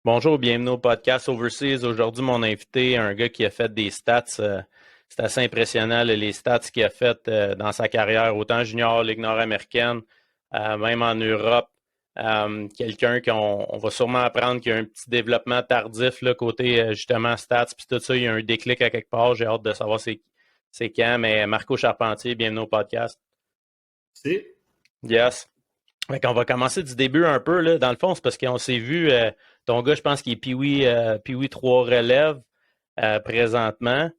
Bonjour, bienvenue au podcast Overseas. Aujourd'hui, mon invité, un gars qui a fait des stats. C'est assez impressionnant, là, les stats qu'il a fait dans sa carrière, autant junior, Ligue nord-américaine, même en Europe. Quelqu'un qu'on va sûrement apprendre qu'il y a un petit développement tardif là, côté justement stats, puis tout ça, il y a un déclic à quelque part. J'ai hâte de savoir c'est quand. Mais Marco Charpentier, bienvenue au podcast. Si. Yes. Fait qu'on va commencer du début un peu, là. Dans le fond, c'est parce qu'on s'est vu, ton gars, je pense qu'il est Pee-Wee 3 relève présentement.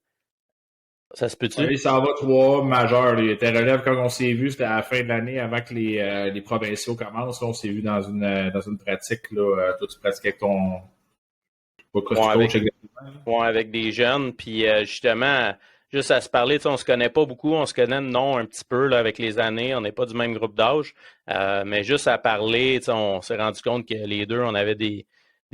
Ça se peut-tu? Oui, ça va trois majeurs. Il était relève quand on s'est vu, c'était à la fin de l'année avant que les provinciaux commencent. Là, on s'est vu dans une pratique. Là, toi, tu pratiquais avec ton Ouais, coach exactement. ouais, avec des jeunes. Puis justement, juste à se parler, tu sais, on se connaît pas beaucoup, on se connaît de nom un petit peu là, avec les années. On n'est pas du même groupe d'âge. Mais juste à parler, tu sais, on s'est rendu compte que les deux, on avait des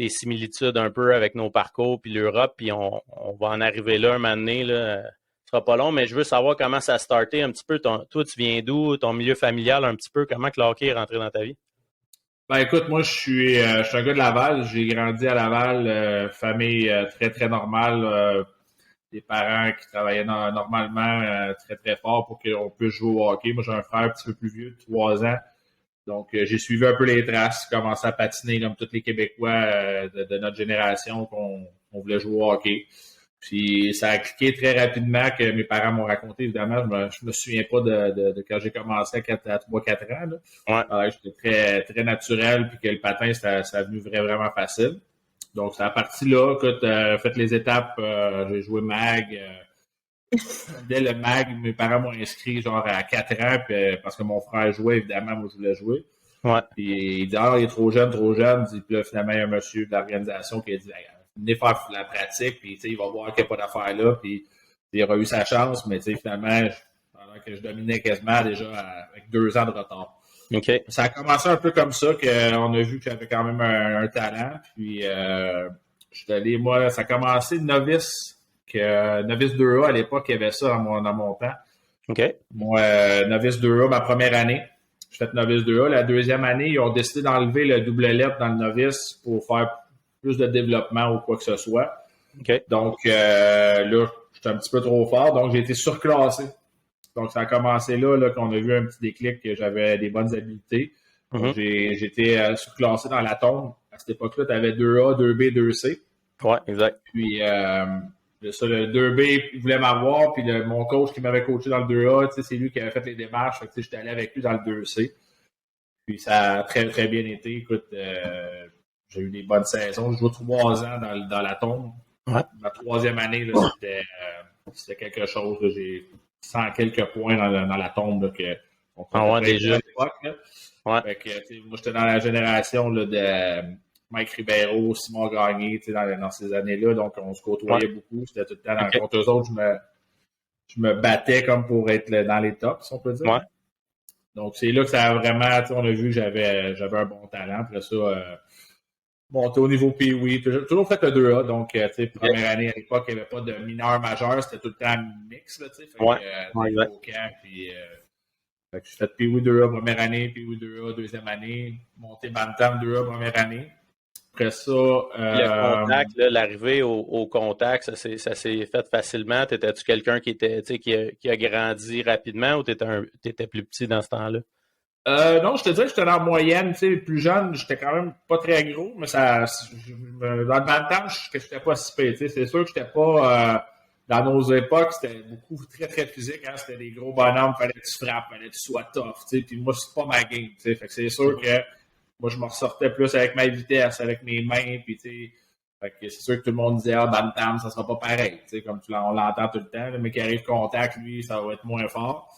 similitudes un peu avec nos parcours, puis l'Europe, puis on va en arriver là un moment donné, là. Ce sera pas long, mais je veux savoir comment ça a starté un petit peu. Toi, tu viens d'où? Ton milieu familial un petit peu? Comment que le hockey est rentré dans ta vie? Ben écoute, moi je suis un gars de Laval. J'ai grandi à Laval, famille très très normale, des parents qui travaillaient normalement très très fort pour qu'on puisse jouer au hockey. Moi j'ai un frère un petit peu plus vieux, de 3 ans. Donc, j'ai suivi un peu les traces, commencé à patiner comme tous les Québécois de notre génération qu'on voulait jouer au hockey. Puis, ça a cliqué très rapidement que mes parents m'ont raconté. Évidemment, je me souviens pas de quand j'ai commencé à 3-4 ans. Là. Ouais. J'étais très, très naturel, puis que le patin, ça a venu vraiment facile. Donc, c'est à partir là que tu as fait les étapes. J'ai joué MAG. Dès le MAG, mes parents m'ont inscrit genre à 4 ans, puis, parce que mon frère jouait, évidemment, moi je voulais jouer. Ouais. Puis il dit ah, il est trop jeune, trop jeune. Puis là, finalement, il y a un monsieur de l'organisation qui a dit venez faire la pratique, puis il va voir qu'il n'y a pas d'affaire là. Puis il aura eu sa chance, mais finalement, pendant que je dominais quasiment déjà avec 2 ans de retard. OK. Ça a commencé un peu comme ça, qu'on a vu que j'avais quand même un talent. Puis je suis allé, moi, ça a commencé novice, novice 2A à l'époque, il y avait ça dans mon temps. OK. Moi, novice 2A, ma première année. J'ai fait novice 2A. La deuxième année, ils ont décidé d'enlever le double lettre dans le novice pour faire plus de développement ou quoi que ce soit. OK. Donc, là, j'étais un petit peu trop fort. Donc, j'ai été surclassé. Donc, ça a commencé là qu'on a vu un petit déclic que j'avais des bonnes habiletés. Donc, j'ai été surclassé dans la tombe. À cette époque-là, tu avais 2A, 2B, 2C. Ouais, exact. Puis, ça, le 2B, il voulait m'avoir. Puis, mon coach qui m'avait coaché dans le 2A, c'est lui qui avait fait les démarches. J'étais allé avec lui dans le 2C. Puis, ça a très, très bien été. Écoute, j'ai eu des bonnes saisons. Je joue 3 ans dans la tombe. Ouais. Ma troisième année, là, c'était quelque chose. Là, j'ai 100 quelques points dans la tombe là, qu'on Ah ouais, déjà. à l'époque. Là. Ouais. Fait que, moi, j'étais dans la génération là, de Mike Ribeiro, Simon Gagné dans ces années-là. Donc, on se côtoyait beaucoup. C'était tout le temps contre eux autres. Je me battais comme pour être dans les tops, si on peut dire. Ouais. Donc, c'est là que ça a vraiment, on a vu que j'avais un bon talent. Après ça, monté au niveau Pee-Wee. Toujours fait le 2A. Donc, première année à l'époque, il n'y avait pas de mineur majeur. C'était tout le temps mix. Là, fait que, au camp, puis, fait que j'ai fait Pee-Wee 2A première année, Pee-Wee 2A deuxième année, monté Bantam 2A première année. Après ça... Le contact, l'arrivée au contact, ça s'est fait facilement. T'étais-tu quelqu'un qui a grandi rapidement ou t'étais plus petit dans ce temps-là? Non, je te dirais que j'étais dans la moyenne, plus jeune, j'étais quand même pas très gros, mais dans le bantam, je n'étais pas si pire, c'est sûr que j'étais pas, dans nos époques, c'était beaucoup très, très physique, hein, c'était des gros bonhommes, fallait que tu frappes, fallait que tu sois tough, puis moi, c'est pas ma game, fait que c'est sûr que moi, je me ressortais plus avec ma vitesse, avec mes mains, puis fait que c'est sûr que tout le monde disait, ah, bantam, ça sera pas pareil, comme on l'entend tout le temps, le mec qui arrive contact, lui, ça va être moins fort.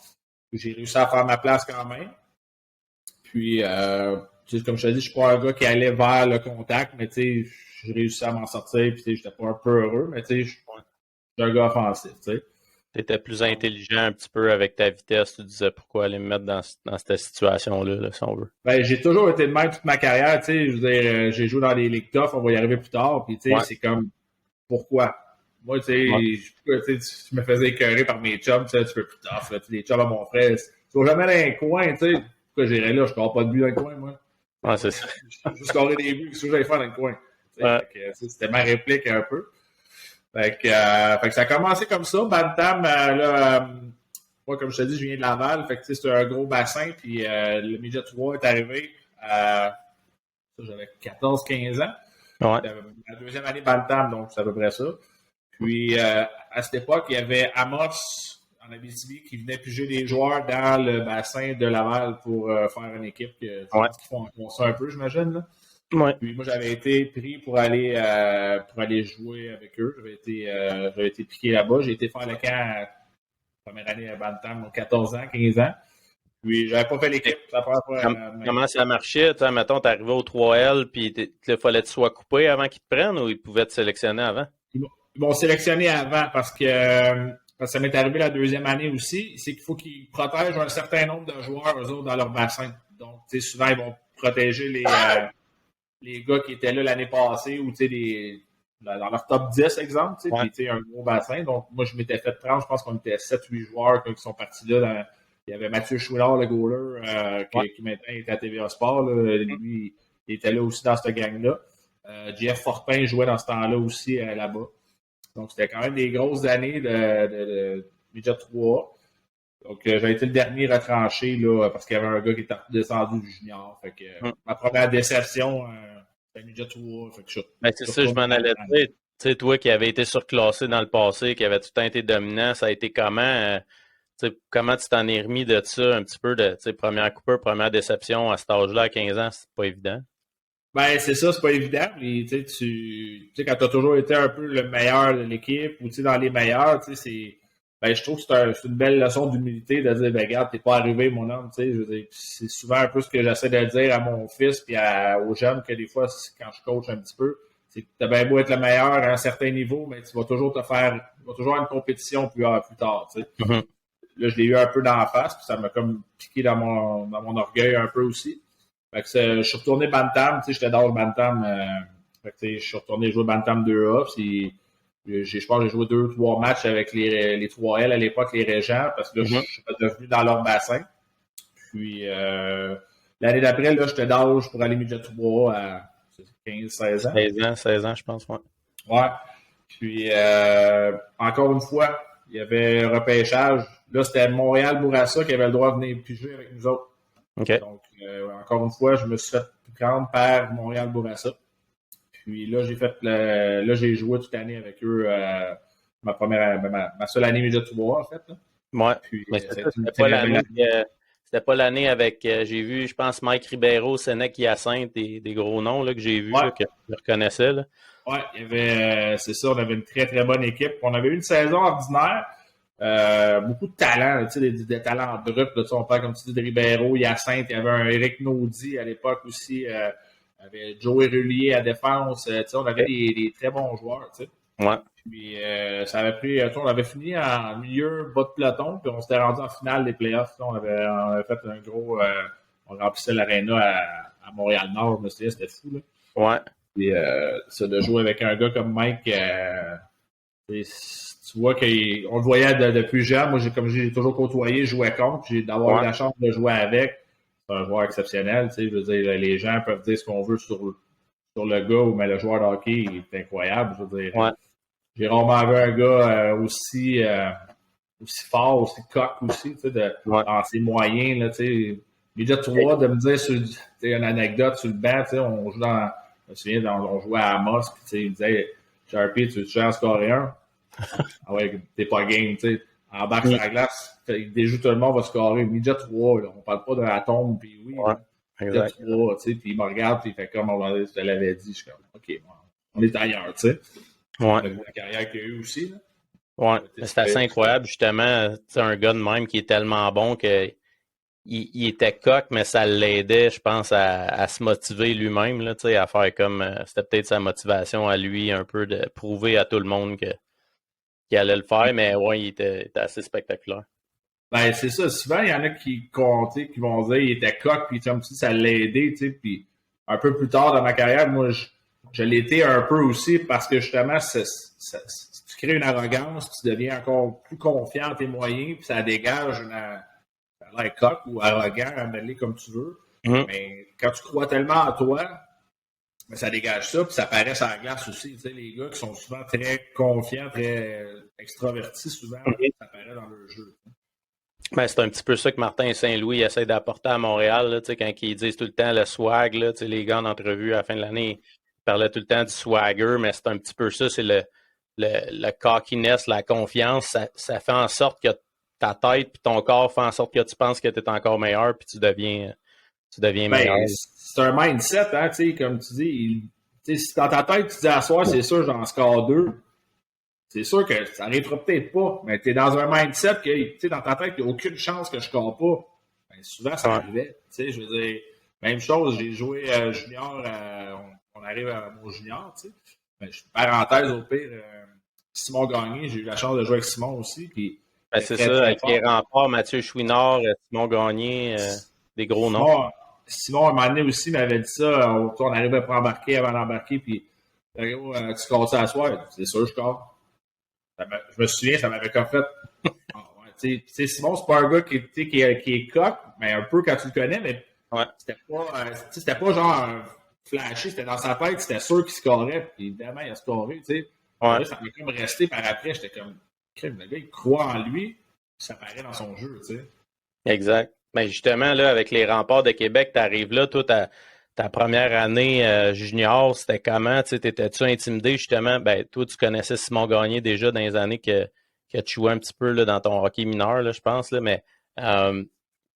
J'ai réussi à faire ma place quand même. Puis, comme je te dis, je suis pas un gars qui allait vers le contact, mais j'ai réussi à m'en sortir, puis j'étais pas un peu heureux, mais je suis un gars offensif, Tu étais plus intelligent un petit peu avec ta vitesse, tu disais pourquoi aller me mettre dans cette situation-là, là, si on veut. Ben, j'ai toujours été de même toute ma carrière, je veux dire, j'ai joué dans les ligues tough, on va y arriver plus tard, puis c'est comme, pourquoi? Moi, tu me faisais écœurer par mes chums, tu peux plus tough, là, les chums à mon frère, tu vas jamais dans un coin, tu sais. Pourquoi j'irais là? Je ne pas de but dans le coin, moi. Ouais, c'est ça. Je scorer des buts, qu'est-ce que j'allais faire dans le coin? Ouais. C'était ma réplique un peu. Fait que ça a commencé comme ça. Bantam, moi, comme je te dis, je viens de Laval. Fait que c'est un gros bassin. Puis le Midget 3 est arrivé j'avais 14-15 ans. Ouais. La deuxième année Bantam, donc c'est à peu près ça. Puis à cette époque, il y avait Amos en Abitibi qui venait piger des joueurs dans le bassin de Laval pour faire une équipe. Je pense qu'ils font ça un peu, j'imagine. Là. Ouais. Puis moi, j'avais été pris pour aller jouer avec eux. J'avais été piqué là-bas. J'ai été faire le camp première année à Bantam, donc 14 ans, 15 ans. Puis j'avais pas fait l'équipe. Comment ça marchait? Mettons, t'arrivais au 3L, puis il fallait que tu sois coupé avant qu'ils te prennent ou ils pouvaient te sélectionner avant? Ils m'ont sélectionné avant parce que ça m'est arrivé la deuxième année aussi. C'est qu'il faut qu'ils protègent un certain nombre de joueurs, eux autres, dans leur bassin. Donc, souvent, ils vont protéger les gars qui étaient là l'année passée ou dans leur top 10, exemple, puis un gros bassin. Donc, moi, je m'étais fait prendre, je pense qu'on était 7-8 joueurs qui sont partis là. Il y avait Mathieu Chouinard, le goaler, qui maintenant est à TVA Sport. Là. Lui, il était là aussi dans cette gang-là. Jeff Fortin jouait dans ce temps-là aussi là-bas. Donc, c'était quand même des grosses années de Midget 3. Donc, j'ai été le dernier retranché là, parce qu'il y avait un gars qui était descendu du junior. Fait que ma première déception, c'était Midget 3. Fait que c'est ça, je m'en allais dire. Tu sais, toi qui avais été surclassé dans le passé, qui avait tout le temps été dominant, ça a été comment? Comment tu t'en es remis de ça un petit peu de première coupeur, première déception à cet âge-là, à 15 ans, c'est pas évident? Ben, c'est ça, c'est pas évident. Mais, tu sais, quand tu as toujours été un peu le meilleur de l'équipe ou dans les meilleurs, je trouve que c'est une belle leçon d'humilité de dire, ben, regarde, t'es pas arrivé, mon homme, je veux dire, c'est souvent un peu ce que j'essaie de dire à mon fils puis aux jeunes que des fois, quand je coach un petit peu, c'est que t'as bien beau être le meilleur à un certain niveau, mais tu vas toujours avoir une compétition plus tard, tu sais. Mm-hmm. Là, je l'ai eu un peu dans la face, puis ça m'a comme piqué dans mon orgueil un peu aussi. Fait que je suis retourné Bantam, j'étais dans le Bantam. Je suis retourné jouer Bantam 2A, puis je pense que j'ai joué 2-3 matchs avec les 3L à l'époque, les Régents, parce que là, je suis devenu dans leur bassin. Puis l'année d'après, là, j'étais d'âge pour aller Midget 3 à 15-16 ans. 16 ans, je pense, ouais. Ouais. Puis encore une fois, il y avait un repêchage. Là, c'était Montréal-Bourassa qui avait le droit de venir piger avec nous autres. Okay. Donc, encore une fois, je me suis fait prendre par Montréal-Bourassa. Puis là, j'ai joué toute l'année avec eux ma seule année Midget 3, en fait. Là. Ouais. Puis, mais c'était pas l'année avec, j'ai vu, je pense, Mike Ribeiro, Sénèque, Hyacinthe, des gros noms là, que j'ai vus, là, que je reconnaissais. Là. Ouais, il y avait, c'est ça, on avait une très, très bonne équipe. On avait eu une saison ordinaire. Beaucoup de talents, des talents en drupes. On parle, comme tu dis, de Ribeiro, Hyacinthe. Il y avait un Eric Naudy à l'époque aussi. Il y avait Joey Rullier à défense. On avait des très bons joueurs. T'sais. Ouais. Puis ça avait pris. On avait fini en milieu bas de peloton, puis on s'était rendu en finale des playoffs. On avait fait un gros. On remplissait l'aréna à Montréal-Nord. Je me souviens, c'était fou. Là. Ouais. Puis ça de jouer avec un gars comme Mike. Tu vois qu'on le voyait depuis jeune. Moi, j'ai toujours côtoyé, je jouais contre. J'ai d'avoir eu la chance de jouer avec. C'est un joueur exceptionnel. Je veux dire, les gens peuvent dire ce qu'on veut sur le gars, mais le joueur de hockey il est incroyable. Je veux dire, j'ai rarement vu un gars aussi fort, aussi coq aussi, dans ses moyens. Là, déjà, toi, de me dire une anecdote sur le banc, on joue je me souviens, on jouait à Amos, puis il disait Sharpie, tu veux en scorer un? Ah ouais, t'es pas game, tu sais. Embarque sur la glace, il déjoue tout le monde, va scorer. Midget 3, là, on parle pas de la tombe, puis oui. Midget 3, tu sais, puis il me regarde, puis il fait comme je te l'avais dit. Je suis comme, OK, on est ailleurs, tu sais. Ouais. La carrière qu'il a eu aussi, là. Ouais, c'est assez incroyable, justement. Tu un gars de même qui est tellement bon que il était coq, mais ça l'aidait, je pense, à se motiver lui-même, là, à faire comme... c'était peut-être sa motivation à lui, un peu de prouver à tout le monde qu'il allait le faire, mais ouais, il était assez spectaculaire. Ben, c'est ça. Souvent, il y en a qui vont dire qu'il était coq, puis comme si ça l'a aidé, tu sais. Puis un peu plus tard dans ma carrière, moi, je l'ai été un peu aussi parce que justement, tu crées une arrogance, tu deviens encore plus confiant en tes moyens, puis ça dégage l'air coq ou arrogant, à mêler comme tu veux. Mais quand tu crois tellement en toi, Mais ça dégage ça, puis ça paraît sur la glace aussi. Tu sais, les gars qui sont souvent très confiants, très extravertis, souvent, ça paraît dans leur jeu. Ben, c'est un petit peu ça que Martin Saint-Louis essaie d'apporter à Montréal, là, quand ils disent tout le temps le swag. Là, les gars en entrevue à la fin de l'année ils parlaient tout le temps du swagger, mais c'est un petit peu ça, c'est le cockiness, la confiance. Ça fait en sorte que ta tête et ton corps fait en sorte que tu penses que tu es encore meilleur puis tu deviens meilleur. C'est un mindset, hein, comme tu dis. Si dans ta tête, tu dis à soir, c'est sûr, j'en score 2. C'est sûr que ça n'arrivera peut-être pas, mais tu es dans un mindset que, dans ta tête, il n'y a aucune chance que je score pas. Ben, souvent, ça arrivait. Je veux dire, même chose, j'ai joué junior, on arrive à mon junior, ben, parenthèse au pire, Simon Gagné, j'ai eu la chance de jouer avec Simon aussi. Puis, ben, c'est ça, avec les remparts, Mathieu Chouinard, Simon Gagné, des gros noms. Simon, à un moment donné aussi, m'avait dit ça, on arrivait pour embarquer avant d'embarquer, puis tu scores ça à soir. C'est sûr, je score. Je me souviens, ça m'avait comme fait. Simon, c'est pas un gars qui est coq, mais un peu quand tu le connais, mais c'était pas genre flashy, c'était dans sa tête, c'était sûr qu'il scorait, puis évidemment, il a scoré, tu sais. Là, ça m'a comme resté par après, j'étais comme, le gars, il croit en lui, ça paraît dans son jeu, tu sais. Exact. Mais justement, là, avec les remparts de Québec, tu arrives là, toi, ta première année junior, c'était comment? T'étais-tu intimidé, justement? Ben, toi, tu connaissais Simon Gagné déjà dans les années que tu jouais un petit peu là, dans ton hockey mineur, là, je pense, là, mais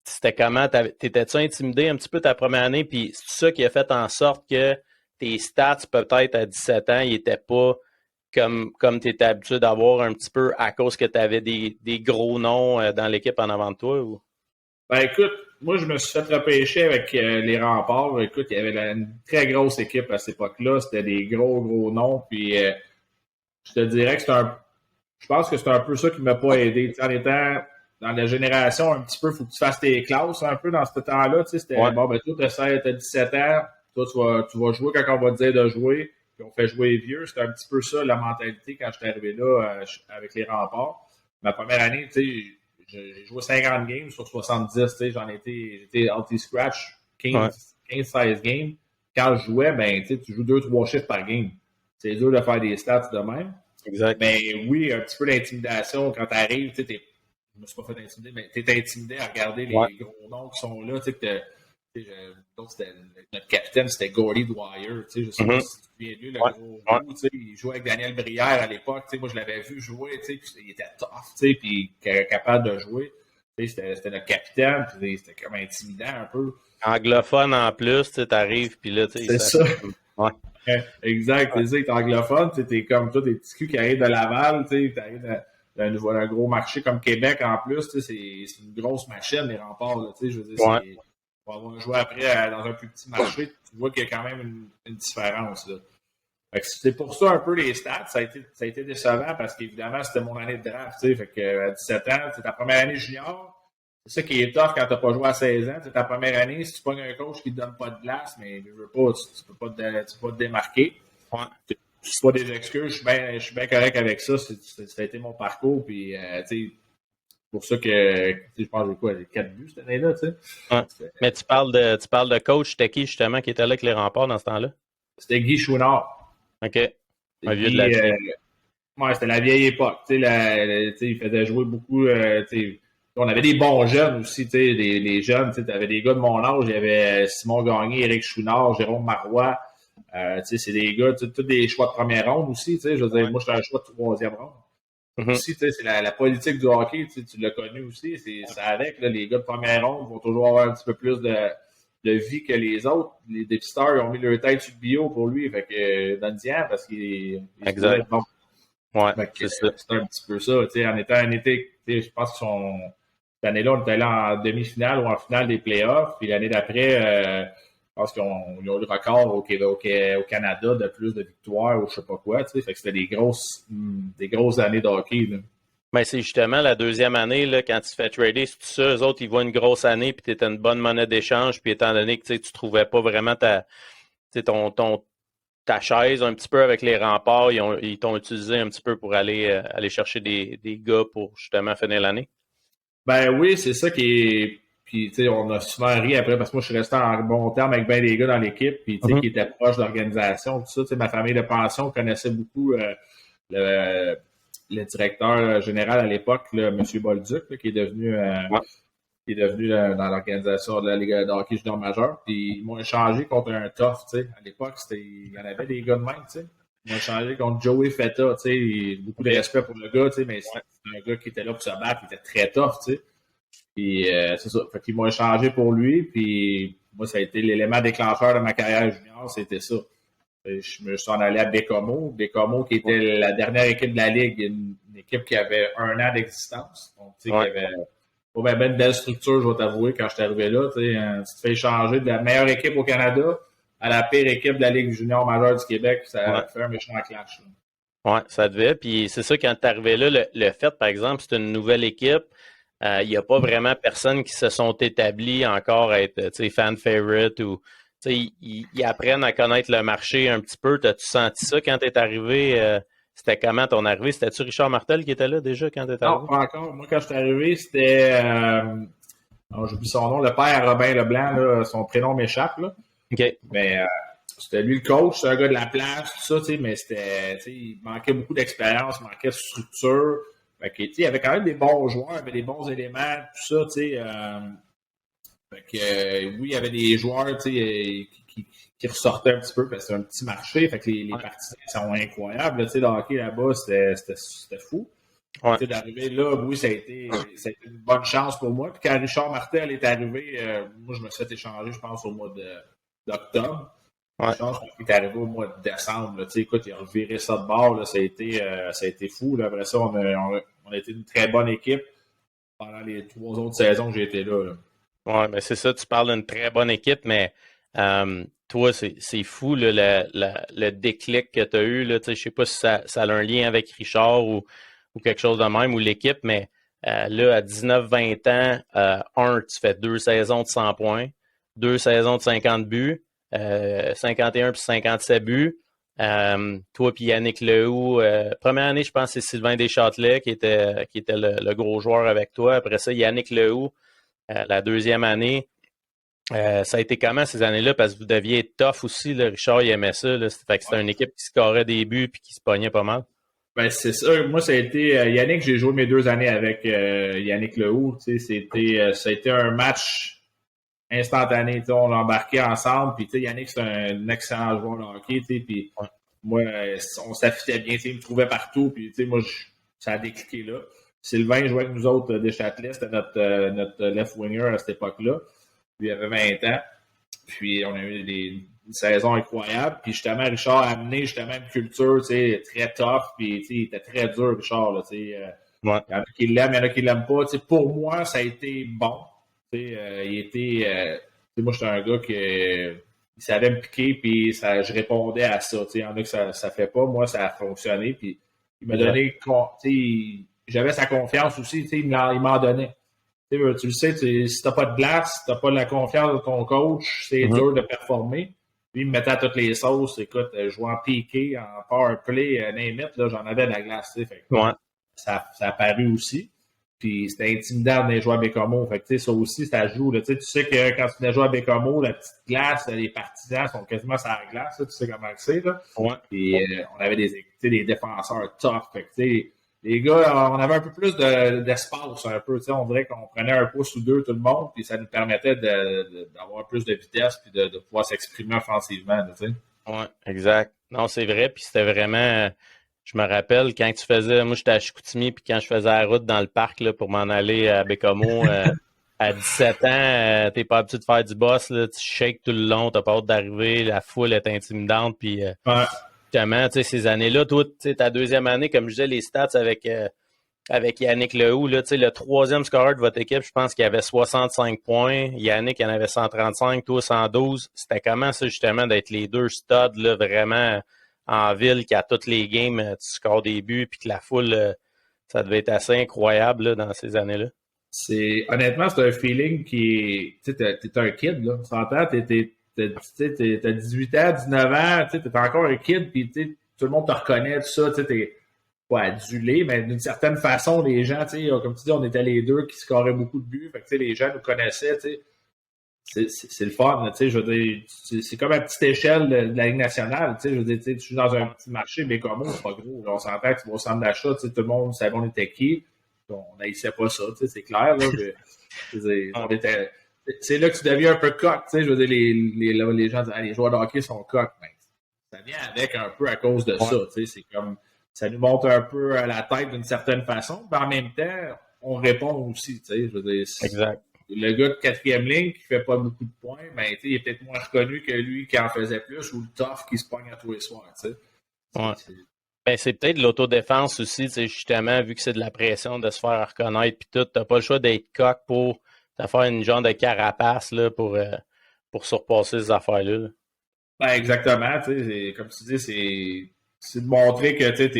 c'était comment? T'étais-tu intimidé un petit peu ta première année? Puis c'est ça qui a fait en sorte que tes stats, peut-être à 17 ans, ils n'étaient pas comme tu étais habitué d'avoir un petit peu à cause que tu avais des gros noms dans l'équipe en avant de toi? Ou? Ben écoute, moi je me suis fait repêcher avec les remparts. Écoute, il y avait une très grosse équipe à cette époque-là. C'était des gros noms. Puis je te dirais que je pense que c'est un peu ça qui m'a pas aidé. T'sais, en étant dans la génération un petit peu, il faut que tu fasses tes classes un peu dans ce temps-là. C'était bon, ben toi, t'as 17 ans, toi, tu vas jouer quand on va te dire de jouer, puis on fait jouer les vieux. C'était un petit peu ça la mentalité quand je suis arrivé là avec les remparts. Ma première année, tu sais, j'ai joué 50 games sur 70, j'étais anti-scratch 15-16 games. Quand je jouais, ben, tu joues 2-3 chiffres par game. C'est dur de faire des stats de même. Exact. Mais oui, un petit peu d'intimidation quand tu arrives, je me suis pas fait intimider, mais tu es intimidé à regarder les gros noms qui sont là. Donc, notre capitaine, c'était Gordy Dwyer. Je sais pas si tu te souviens de lui, le gros roux. Il jouait avec Daniel Brière à l'époque. Moi, je l'avais vu jouer. Il était tough, puis capable de jouer. C'était notre capitaine. C'était comme intimidant un peu. Anglophone en plus, tu arrives, puis là, c'est ça. Ouais. Exact. C'est ça, t'es anglophone. T'es comme toi, des petits culs qui arrivent de Laval. T'arrives d'un gros marché comme Québec en plus. C'est une grosse machine, les remparts. Là, je veux dire, pour avoir joué après dans un plus petit marché, tu vois qu'il y a quand même une différence. Là. C'est pour ça un peu les stats. Ça a été décevant parce qu'évidemment, c'était mon année de draft. Fait que, à 17 ans, c'est ta première année junior. C'est ça qui est tough quand tu n'as pas joué à 16 ans. C'est ta première année. Si tu pognes un coach qui ne te donne pas de glace, mais tu ne peux pas te démarquer. C'est pas des excuses. Je suis bien correct avec ça. Ça a été mon parcours. Puis, pour ça que je pense que j'ai 4 buts cette année-là. Mais tu parles de coach, c'était qui justement qui était là avec les remparts dans ce temps-là? C'était Guy Chouinard. OK. Un vieux de la ouais, c'était la vieille époque. Il faisait jouer beaucoup. On avait des bons jeunes aussi. Les jeunes, tu avais des gars de mon âge. Il y avait Simon Gagné, Éric Chouinard, Jérôme Marois. C'est des gars, tous des choix de première ronde aussi. Je veux dire, moi, j'étais un choix de troisième ronde. Aussi, c'est la politique du hockey, tu l'as connu aussi, ça avec, là, les gars de première ronde vont toujours avoir un petit peu plus de vie que les autres. Les dépisteurs, ils ont mis leur tête sur le bio pour lui, fait que donne-y-en parce qu'il exact. Bon. Ouais, c'est un petit peu ça, en étant un été, je pense que cette année-là, on était allé en demi-finale ou en finale des playoffs, puis l'année d'après, je pense qu'ils ont eu le record au Canada de plus de victoires ou je sais pas quoi. Fait que c'était des grosses années de hockey. Là. Ben, c'est justement la deuxième année, là, quand tu te fais trader, c'est tout ça. Eux autres, ils voient une grosse année, puis tu étais une bonne monnaie d'échange. Puis étant donné que tu trouvais pas vraiment ta chaise un petit peu avec les remparts, ils t'ont utilisé un petit peu pour aller chercher des gars pour justement finir l'année. Ben oui, c'est ça qui est. Puis, tu sais, on a souvent ri après parce que moi, je suis resté en bon terme avec bien des gars dans l'équipe, puis, tu sais, qui étaient proches de l'organisation, tout ça. Tu sais, ma famille de pension connaissait beaucoup le directeur général à l'époque, M. Bolduc, là, qui est devenu dans l'organisation de la Ligue de hockey junior majeur. Puis, ils m'ont échangé contre un tough, tu sais. À l'époque, il y en avait des gars de même, tu sais. Ils m'ont échangé contre Joey Feta, tu sais. Beaucoup de respect pour le gars, tu sais, mais c'est un gars qui était là pour se battre, il était très tough, tu sais. Puis c'est ça. Fait qu'ils m'ont échangé pour lui. Puis moi, ça a été l'élément déclencheur de ma carrière junior, c'était ça. Je me suis en allé à Bécomo. Bécomo, qui était la dernière équipe de la Ligue, une équipe qui avait 1 an d'existence. Donc, tu sais, qui avait pas bien une belle structure, je vais t'avouer, quand je suis arrivé là. Tu te fais échanger de la meilleure équipe au Canada à la pire équipe de la Ligue junior majeure du Québec. Ça fait un méchant clash. Oui, ça devait. Puis c'est ça, quand tu es arrivé là, le fait, par exemple, c'est une nouvelle équipe. Il n'y a pas vraiment personne qui se sont établis encore à être fan favorite ou ils apprennent à connaître le marché un petit peu. T'as-tu senti ça quand tu es arrivé? C'était comment ton arrivée? C'était-tu Richard Martel qui était là déjà quand tu es arrivé? Non, pas encore. Moi, quand je suis arrivé, c'était j'oublie son nom, le père Robin Leblanc, là, son prénom m'échappe. Là. OK. Mais c'était lui le coach, c'est un gars de la place, tout ça, mais c'était. Il manquait beaucoup d'expérience, il manquait de structure. Fait que, il y avait quand même des bons joueurs, il y avait des bons éléments, tout ça, oui, il y avait des joueurs, qui ressortaient un petit peu, parce que c'est un petit marché, fait que les partisans sont incroyables, le hockey là-bas, c'était fou. Ouais. D'arriver là, oui, ça a été une bonne chance pour moi. Puis quand Richard Martel est arrivé, moi, je me suis fait échanger, je pense, au mois d'octobre. Ouais. Je pense qu'il est arrivé au mois de décembre. Là, écoute, il a reviré ça de bord. Là, ça a été fou. Là. Après ça, on a été une très bonne équipe pendant les 3 autres saisons que j'ai été là. Oui, mais c'est ça, tu parles d'une très bonne équipe, mais toi, c'est fou là, le déclic que tu as eu. Je ne sais pas si ça a un lien avec Richard ou quelque chose de même, ou l'équipe, mais là, à 19-20 ans, tu fais 2 saisons de 100 points, 2 saisons de 50 buts. 51 puis 57 buts. Toi puis Yannick Lehoux, première année, je pense que c'est Sylvain Deschâtelet qui était le gros joueur avec toi. Après ça, Yannick Lehoux, la deuxième année. Ça a été comment ces années-là? Parce que vous deviez être tough aussi. Là. Richard, il aimait ça. Là. Fait que c'était une équipe qui scorait des buts et qui se pognait pas mal. Ben, c'est ça. Moi, ça a été Yannick, j'ai joué mes 2 années avec Yannick Lehoux. Ça a été un match instantané, on l'a embarqué ensemble, puis Yannick, c'est un excellent joueur de hockey, puis moi, on s'affitait bien, il me trouvait partout, puis moi, ça a décliqué là. Sylvain jouait avec nous autres des Châtelet, c'était notre left-winger à cette époque-là, lui avait 20 ans, puis on a eu une saison incroyable, puis justement, Richard a amené justement une culture, très tough, puis il était très dur, Richard, là, il y en a qui l'aiment, il y en a qui l'aiment pas, pour moi, ça a été bon. Il était. Moi, j'étais un gars qui il savait me piquer, puis je répondais à ça. Il y en a que ça fait pas. Moi, ça a fonctionné. Puis il m'a donné. J'avais sa confiance aussi. Il m'en donnait. Tu le sais, si t'as pas de glace, si t'as pas la confiance de ton coach, c'est dur de performer. Puis il me mettait à toutes les sauces. Écoute, je jouais en piqué, en power play, name it, là, j'en avais de la glace. Fait que, ça a paru aussi. Puis c'était intimidant de jouer à Bécomo. Fait que ça aussi, ça joue. Là. Tu sais que quand tu venais jouer à Bécomo, la petite glace, les partisans sont quasiment sur la glace. Là, tu sais comment c'est. Là. Ouais. Puis on avait des défenseurs tough. Fait que, les gars, on avait un peu plus d'espace. Un peu, on dirait qu'on prenait un pouce ou 2 tout le monde. Puis ça nous permettait d'avoir plus de vitesse puis de pouvoir s'exprimer offensivement. Oui, exact. Non, c'est vrai. Puis c'était vraiment... Je me rappelle quand tu faisais, moi j'étais à Chicoutimi, puis quand je faisais la route dans le parc là, pour m'en aller à Bécomo, à 17 ans, t'es pas habitué de faire du boss, là, tu shakes tout le long, t'as pas hâte d'arriver, la foule est intimidante, puis justement, tu sais, ces années-là, toi, tu sais, ta deuxième année, comme je disais, les stats avec Yannick Lehoux, là, tu sais, le 3e scoreur de votre équipe, je pense qu'il avait 65 points, Yannick en avait 135, toi 112. C'était comment ça, justement, d'être les 2 studs, là, vraiment en ville, qu'à toutes les games, tu scores des buts, puis que la foule, ça devait être assez incroyable là, dans ces années-là. Honnêtement, c'est un feeling qui est. Tu sais, t'es un kid, là. Tu s'entend? T'as 18 ans, 19 ans, tu sais, t'es encore un kid, puis tout le monde te reconnaît, tout ça. Tu sais, pas adulé, mais d'une certaine façon, les gens, tu sais, comme tu dis, on était les deux qui scoraient beaucoup de buts. Fait que, tu sais, les gens nous connaissaient, tu sais. C'est le fun, tu sais, je veux dire, c'est comme à petite échelle de la Ligue nationale, tu sais, je veux dire, tu joues dans un petit marché, mais comme c'est pas gros. Là, on s'entend que tu vas au centre d'achat, tu sais, tout le monde savait on était qui. On n'haïssait pas ça, tu sais, c'est clair, là. On était, c'est là que tu deviens un peu coq, tu sais, je veux dire, les gens disent, ah, les joueurs de hockey sont coqs, mais ça vient avec un peu à cause de ça, tu sais, c'est comme, ça nous monte un peu à la tête d'une certaine façon, mais en même temps, on répond aussi, tu sais, je veux dire, Exact. Le gars de quatrième ligne qui fait pas beaucoup de points, ben, il est peut-être moins reconnu que lui qui en faisait plus ou le tough qui se pogne à tous les soirs. Ouais. Ben, c'est peut-être l'autodéfense aussi, justement, vu que c'est de la pression de se faire reconnaître puis tout, t'as pas le choix d'être coq pour te faire une genre de carapace là, pour surpasser ces affaires-là. Là. Ben, exactement. Comme tu dis, c'est de montrer que tu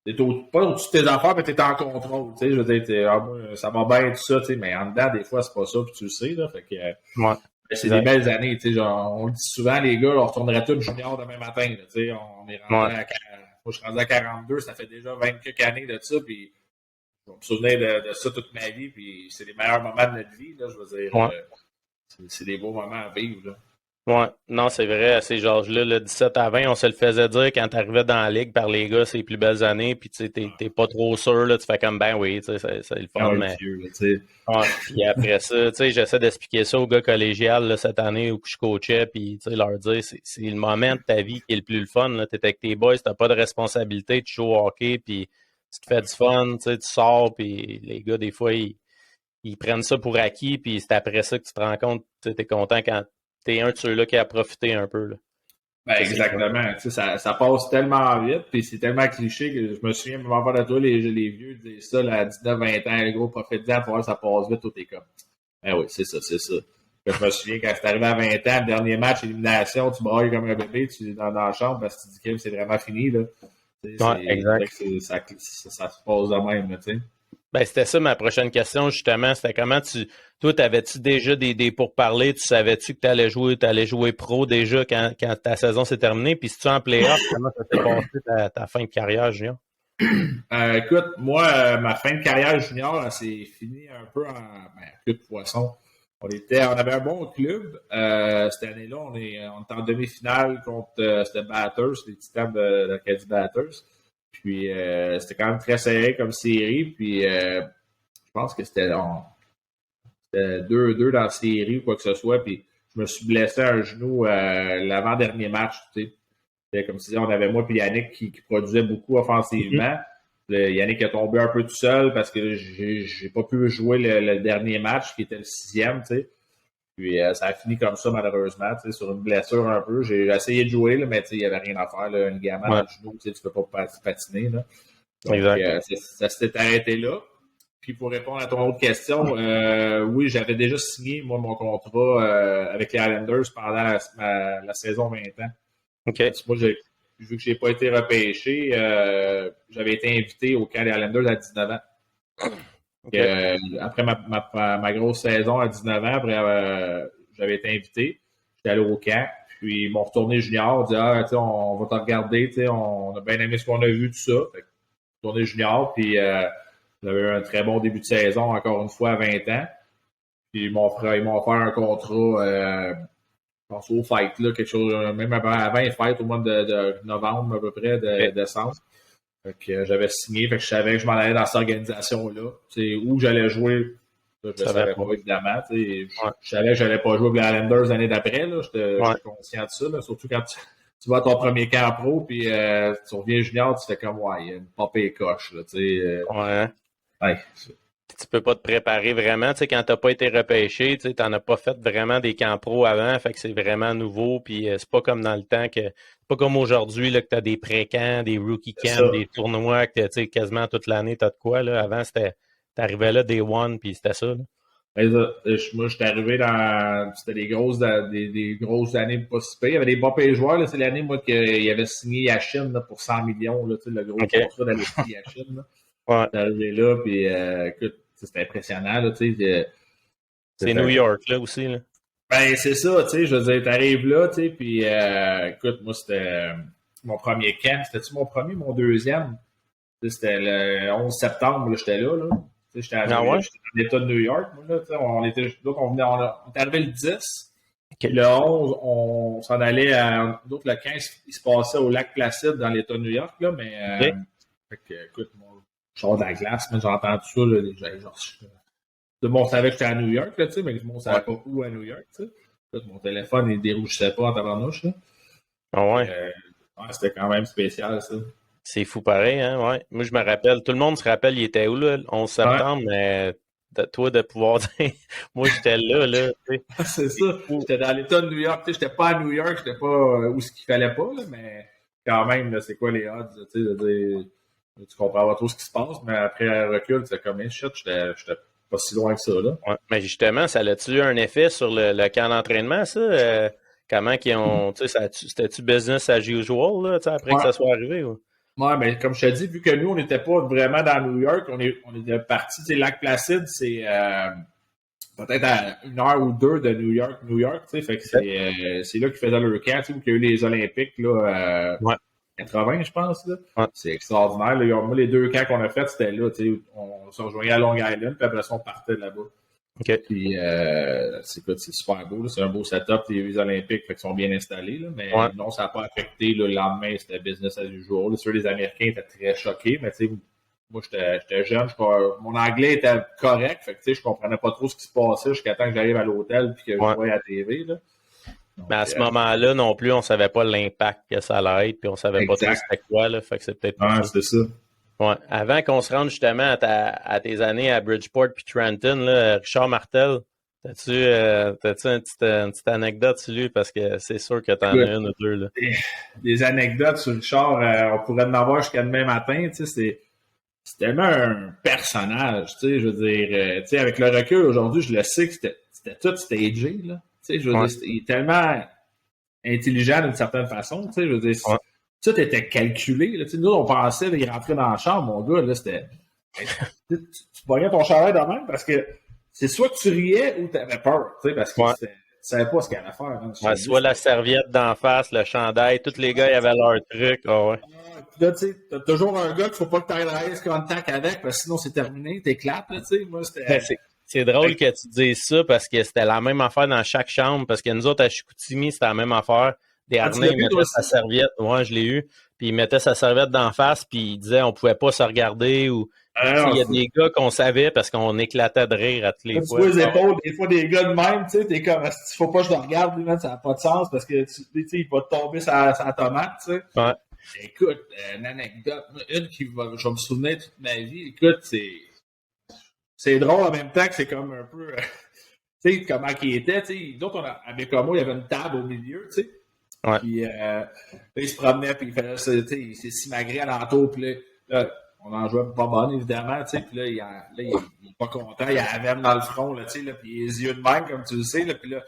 t'es pas au-dessus de tes affaires, mais t'es en contrôle. Je veux dire, moi, ça va bien tout ça, mais en dedans, des fois, c'est pas ça, puis tu le sais. Là, fait que, ouais. C'est des belles années. Genre, on le dit souvent, les gars, on retournerait tous junior demain matin. Là, on est rendu moi, je suis rendu à 42, ça fait déjà 20 quelques années de ça, puis je vais me souvenir de ça toute ma vie, puis c'est les meilleurs moments de notre vie. Là, je veux dire, c'est des beaux moments à vivre. Là. Ouais, non, c'est vrai, à ces âges-là, le 17 à 20, on se le faisait dire quand t'arrivais dans la ligue par les gars, c'est les plus belles années, puis tu sais, t'es pas trop sûr, là, tu fais comme, ben oui, tu sais, c'est le fun, mais... Vieux, là, puis après ça, tu sais, j'essaie d'expliquer ça aux gars collégiales, là, cette année où je coachais, puis tu sais, leur dire, c'est le moment de ta vie qui est le plus le fun, là, t'es avec tes boys, t'as pas de responsabilité, tu joues au hockey, puis tu te fais du fun, tu sais, tu sors, puis les gars, des fois, ils prennent ça pour acquis, puis c'est après ça que tu te rends compte, tu es content quand t'es un de ceux-là qui a profité un peu. Là. Ben, exactement. Ça passe tellement vite, puis c'est tellement cliché que je me souviens, même avant de toi, les vieux disaient ça là, à 19-20 ans, le gros profite-en pour voir ça passe vite, tout est comme. Ben oui, c'est ça. Je me souviens, quand c'est arrivé à 20 ans, le dernier match, élimination, tu brailles comme un bébé, tu es dans la chambre parce que tu dis que c'est vraiment fini. Là. Exact. Ça se passe de même, tu sais. Ben, c'était ça ma prochaine question, justement. C'était comment toi, t'avais-tu déjà des pourparlers? Tu savais-tu que t'allais jouer pro déjà quand ta saison s'est terminée? Puis si tu es en playoff, comment ça s'est passé ta fin de carrière, junior? Écoute, moi, ma fin de carrière junior, c'est fini un peu en queue de poisson. On avait un bon club. Cette année-là, on est en demi-finale contre c'était Batters, les Titans de l'Acadie Batters. Puis c'était quand même très serré comme série. Puis je pense que c'était 2-2 dans la série ou quoi que ce soit. Puis je me suis blessé à un genou l'avant-dernier match. Tu sais. Comme tu disais, on avait moi et Yannick qui produisait beaucoup offensivement. Yannick est tombé un peu tout seul parce que j'ai pas pu jouer le dernier match qui était le 6e. Tu sais. Puis ça a fini comme ça, malheureusement, sur une blessure un peu. J'ai essayé de jouer, là, mais il n'y avait rien à faire. Là, un ligament dans le genou, tu peux pas patiner. Là. Donc, ça s'était arrêté là. Puis pour répondre à ton autre question, oui, j'avais déjà signé, moi, mon contrat avec les Islanders pendant la saison 20 ans. Okay. Moi, vu que je n'ai pas été repêché, j'avais été invité au camp des Islanders à 19 ans. Okay. Après ma grosse saison à 19 ans, après, j'avais été invité. J'étais allé au camp. Puis ils m'ont retourné junior. Ils ont dit on va te regarder. On a bien aimé ce qu'on a vu, tout ça. Fait que, retourné junior. Puis j'avais eu un très bon début de saison, encore une fois, à 20 ans. Puis ils m'ont offert un contrat, je pense au fight, là, quelque chose, même avant les fights, au mois de novembre, à peu près, de décembre. Fait que j'avais signé, fait que je savais que je m'en allais dans cette organisation-là. Où j'allais jouer, je ne savais pas, évidemment. Je savais que je n'allais pas jouer avec les Islanders l'année d'après. J'étais conscient de ça. Là, surtout quand tu vas à ton premier camp pro, puis tu reviens junior, tu fais comme, ouais, il y a une popée coche. Là, tu peux pas te préparer vraiment. Tu sais, quand tu n'as pas été repêché, tu n'en as pas fait vraiment des camps pro avant, fait que c'est vraiment nouveau. Puis c'est pas comme dans le temps que. C'est pas comme aujourd'hui là, que tu as des pré-camps, des rookie camps, des tournois, que tu sais, quasiment toute l'année, tu as de quoi. Là. Avant, t'arrivais là day one, puis c'était ça. Là. Moi, j'étais arrivé dans. C'était des grosses années pas si pires. Il y avait des bons pays joueurs. C'est l'année, moi, qu'il avait signé Yashin là, pour 100 millions, là, le gros contrat d'aller signer Yashin. J'étais arrivé là, puis écoute, c'était impressionnant. Là, c'est New York, là, aussi. Là. Ben, c'est ça, tu sais, je veux dire, t'arrives là, tu sais, puis écoute, moi, c'était mon premier camp. C'était-tu mon premier, mon deuxième? C'était le 11 septembre, là, j'étais là. J'étais dans l'État de New York. Moi, là, on était arrivé le 10. Okay. Le 11, on s'en allait à. D'autres, le 15, il se passait au lac Placide dans l'État de New York. Là, mais, fait que, écoute, je sors de la glace, j'ai entendu ça. Là, tout le monde savait que j'étais à New York, là, mais tout le monde savait pas où à New York. Là, mon téléphone, il dérougissait pas en tabarnouche. C'était quand même spécial, ça. C'est fou pareil, hein, ouais. Moi, je me rappelle, tout le monde se rappelle, il était où, là, le 11 septembre, mais toi, de pouvoir dire, moi, j'étais là, tu sais. C'est ça. J'étais dans l'État de New York, tu sais, j'étais pas à New York, j'étais pas où ce qu'il fallait pas, là, mais quand même, là, c'est quoi les odds, tu sais, de dire, tu comprends pas trop ce qui se passe, mais après un recul, c'est comme, shit, j'étais pas si loin que ça, là. Ouais. Mais justement, ça a-tu eu un effet sur le camp d'entraînement, ça? Comment qu'ils ont, tu sais, c'était-tu business as usual, là, tu sais, après que ça soit arrivé, ou? Ouais, mais comme je te dis, vu que nous, on n'était pas vraiment dans New York, on était partis, tu sais, Lac Placide, c'est peut-être à 1 heure ou 2 de New York, tu sais, fait que c'est là qu'ils faisaient leur camp, tu sais, où il y a eu les Olympiques, là, 80, je pense, là. Ouais. C'est extraordinaire, là. Moi, les 2 camps qu'on a fait, c'était là, tu sais, on se rejoignait à Long Island, puis après ça, on partait de là-bas. Okay. Puis, c'est super beau, là. C'est un beau setup, les Olympiques, fait qu'ils sont bien installés, là, mais non, ça n'a pas affecté, là, le lendemain, c'était business as usual. Sur les Américains étaient très choqués, mais tu sais, moi, j'étais jeune, mon anglais était correct, fait que tu sais, je comprenais pas trop ce qui se passait jusqu'à temps que j'arrive à l'hôtel puis que je voyais à la TV, là. Donc, mais à ce moment-là, non plus, on savait pas l'impact que ça allait être, puis on savait pas trop c'était quoi, là, fait que c'est peut-être pas c'était ça. Ouais. Avant qu'on se rende justement à tes années à Bridgeport puis Trenton, là, Richard Martel, t'as-tu une petite anecdote sur lui? Parce que c'est sûr que t'en as une ou deux. Là. Des anecdotes sur Richard, on pourrait en avoir jusqu'à demain matin. Tu sais, c'est tellement un personnage. Tu sais, je veux dire, tu sais, avec le recul aujourd'hui, je le sais que c'était tout stagé. Là. Tu sais, je veux dire, il est tellement intelligent d'une certaine façon. Tu sais, je veux dire, tout était calculé. Là. Nous, on pensait, là, il rentrait dans la chambre, mon gars, là, c'était. Tu voyais ton chandail de même parce que c'est soit que tu riais ou tu avais peur, tu sais, parce que tu savais pas ce qu'il allait faire. Hein, soit la serviette d'en face, le chandail, tous les gars, ils avaient leur truc. Oh, ouais. Puis là, tu sais, t'as toujours un gars qu'il faut pas que tu ailles rise contact avec parce que sinon c'est terminé, t'éclates, tu sais. Moi, c'était. C'est drôle que tu dises ça parce que c'était la même affaire dans chaque chambre parce que nous autres à Chicoutimi, c'était la même affaire. Des harnais, il mettait sa serviette. Ouais, je l'ai eu. Puis il mettait sa serviette d'en face, puis il disait on pouvait pas se regarder ou. Il y a des gars qu'on savait parce qu'on éclatait de rire à tous les fois. Tu vois les épaules, des fois des gars de même, tu sais, t'es comme il faut pas que je le regarde, lui, ça n'a pas de sens parce que tu sais, il va tomber sa tomate, tu sais. Ouais. Écoute, une anecdote, une qui je vais me souvenir toute ma vie, écoute, c'est drôle en même temps que c'est comme un peu. Tu sais, comment il était, tu sais. D'autres, à Bécamo, il y avait une table au milieu, tu sais. Ouais. Puis là, il se promenait, puis il faisait ça, tu sais, il s'est simagré à l'entour, puis là, on en jouait pas bonne, évidemment, tu sais, puis là, il est pas content, il a la veine dans le front, là, tu sais, là, puis les yeux de même, comme tu le sais, là, puis là,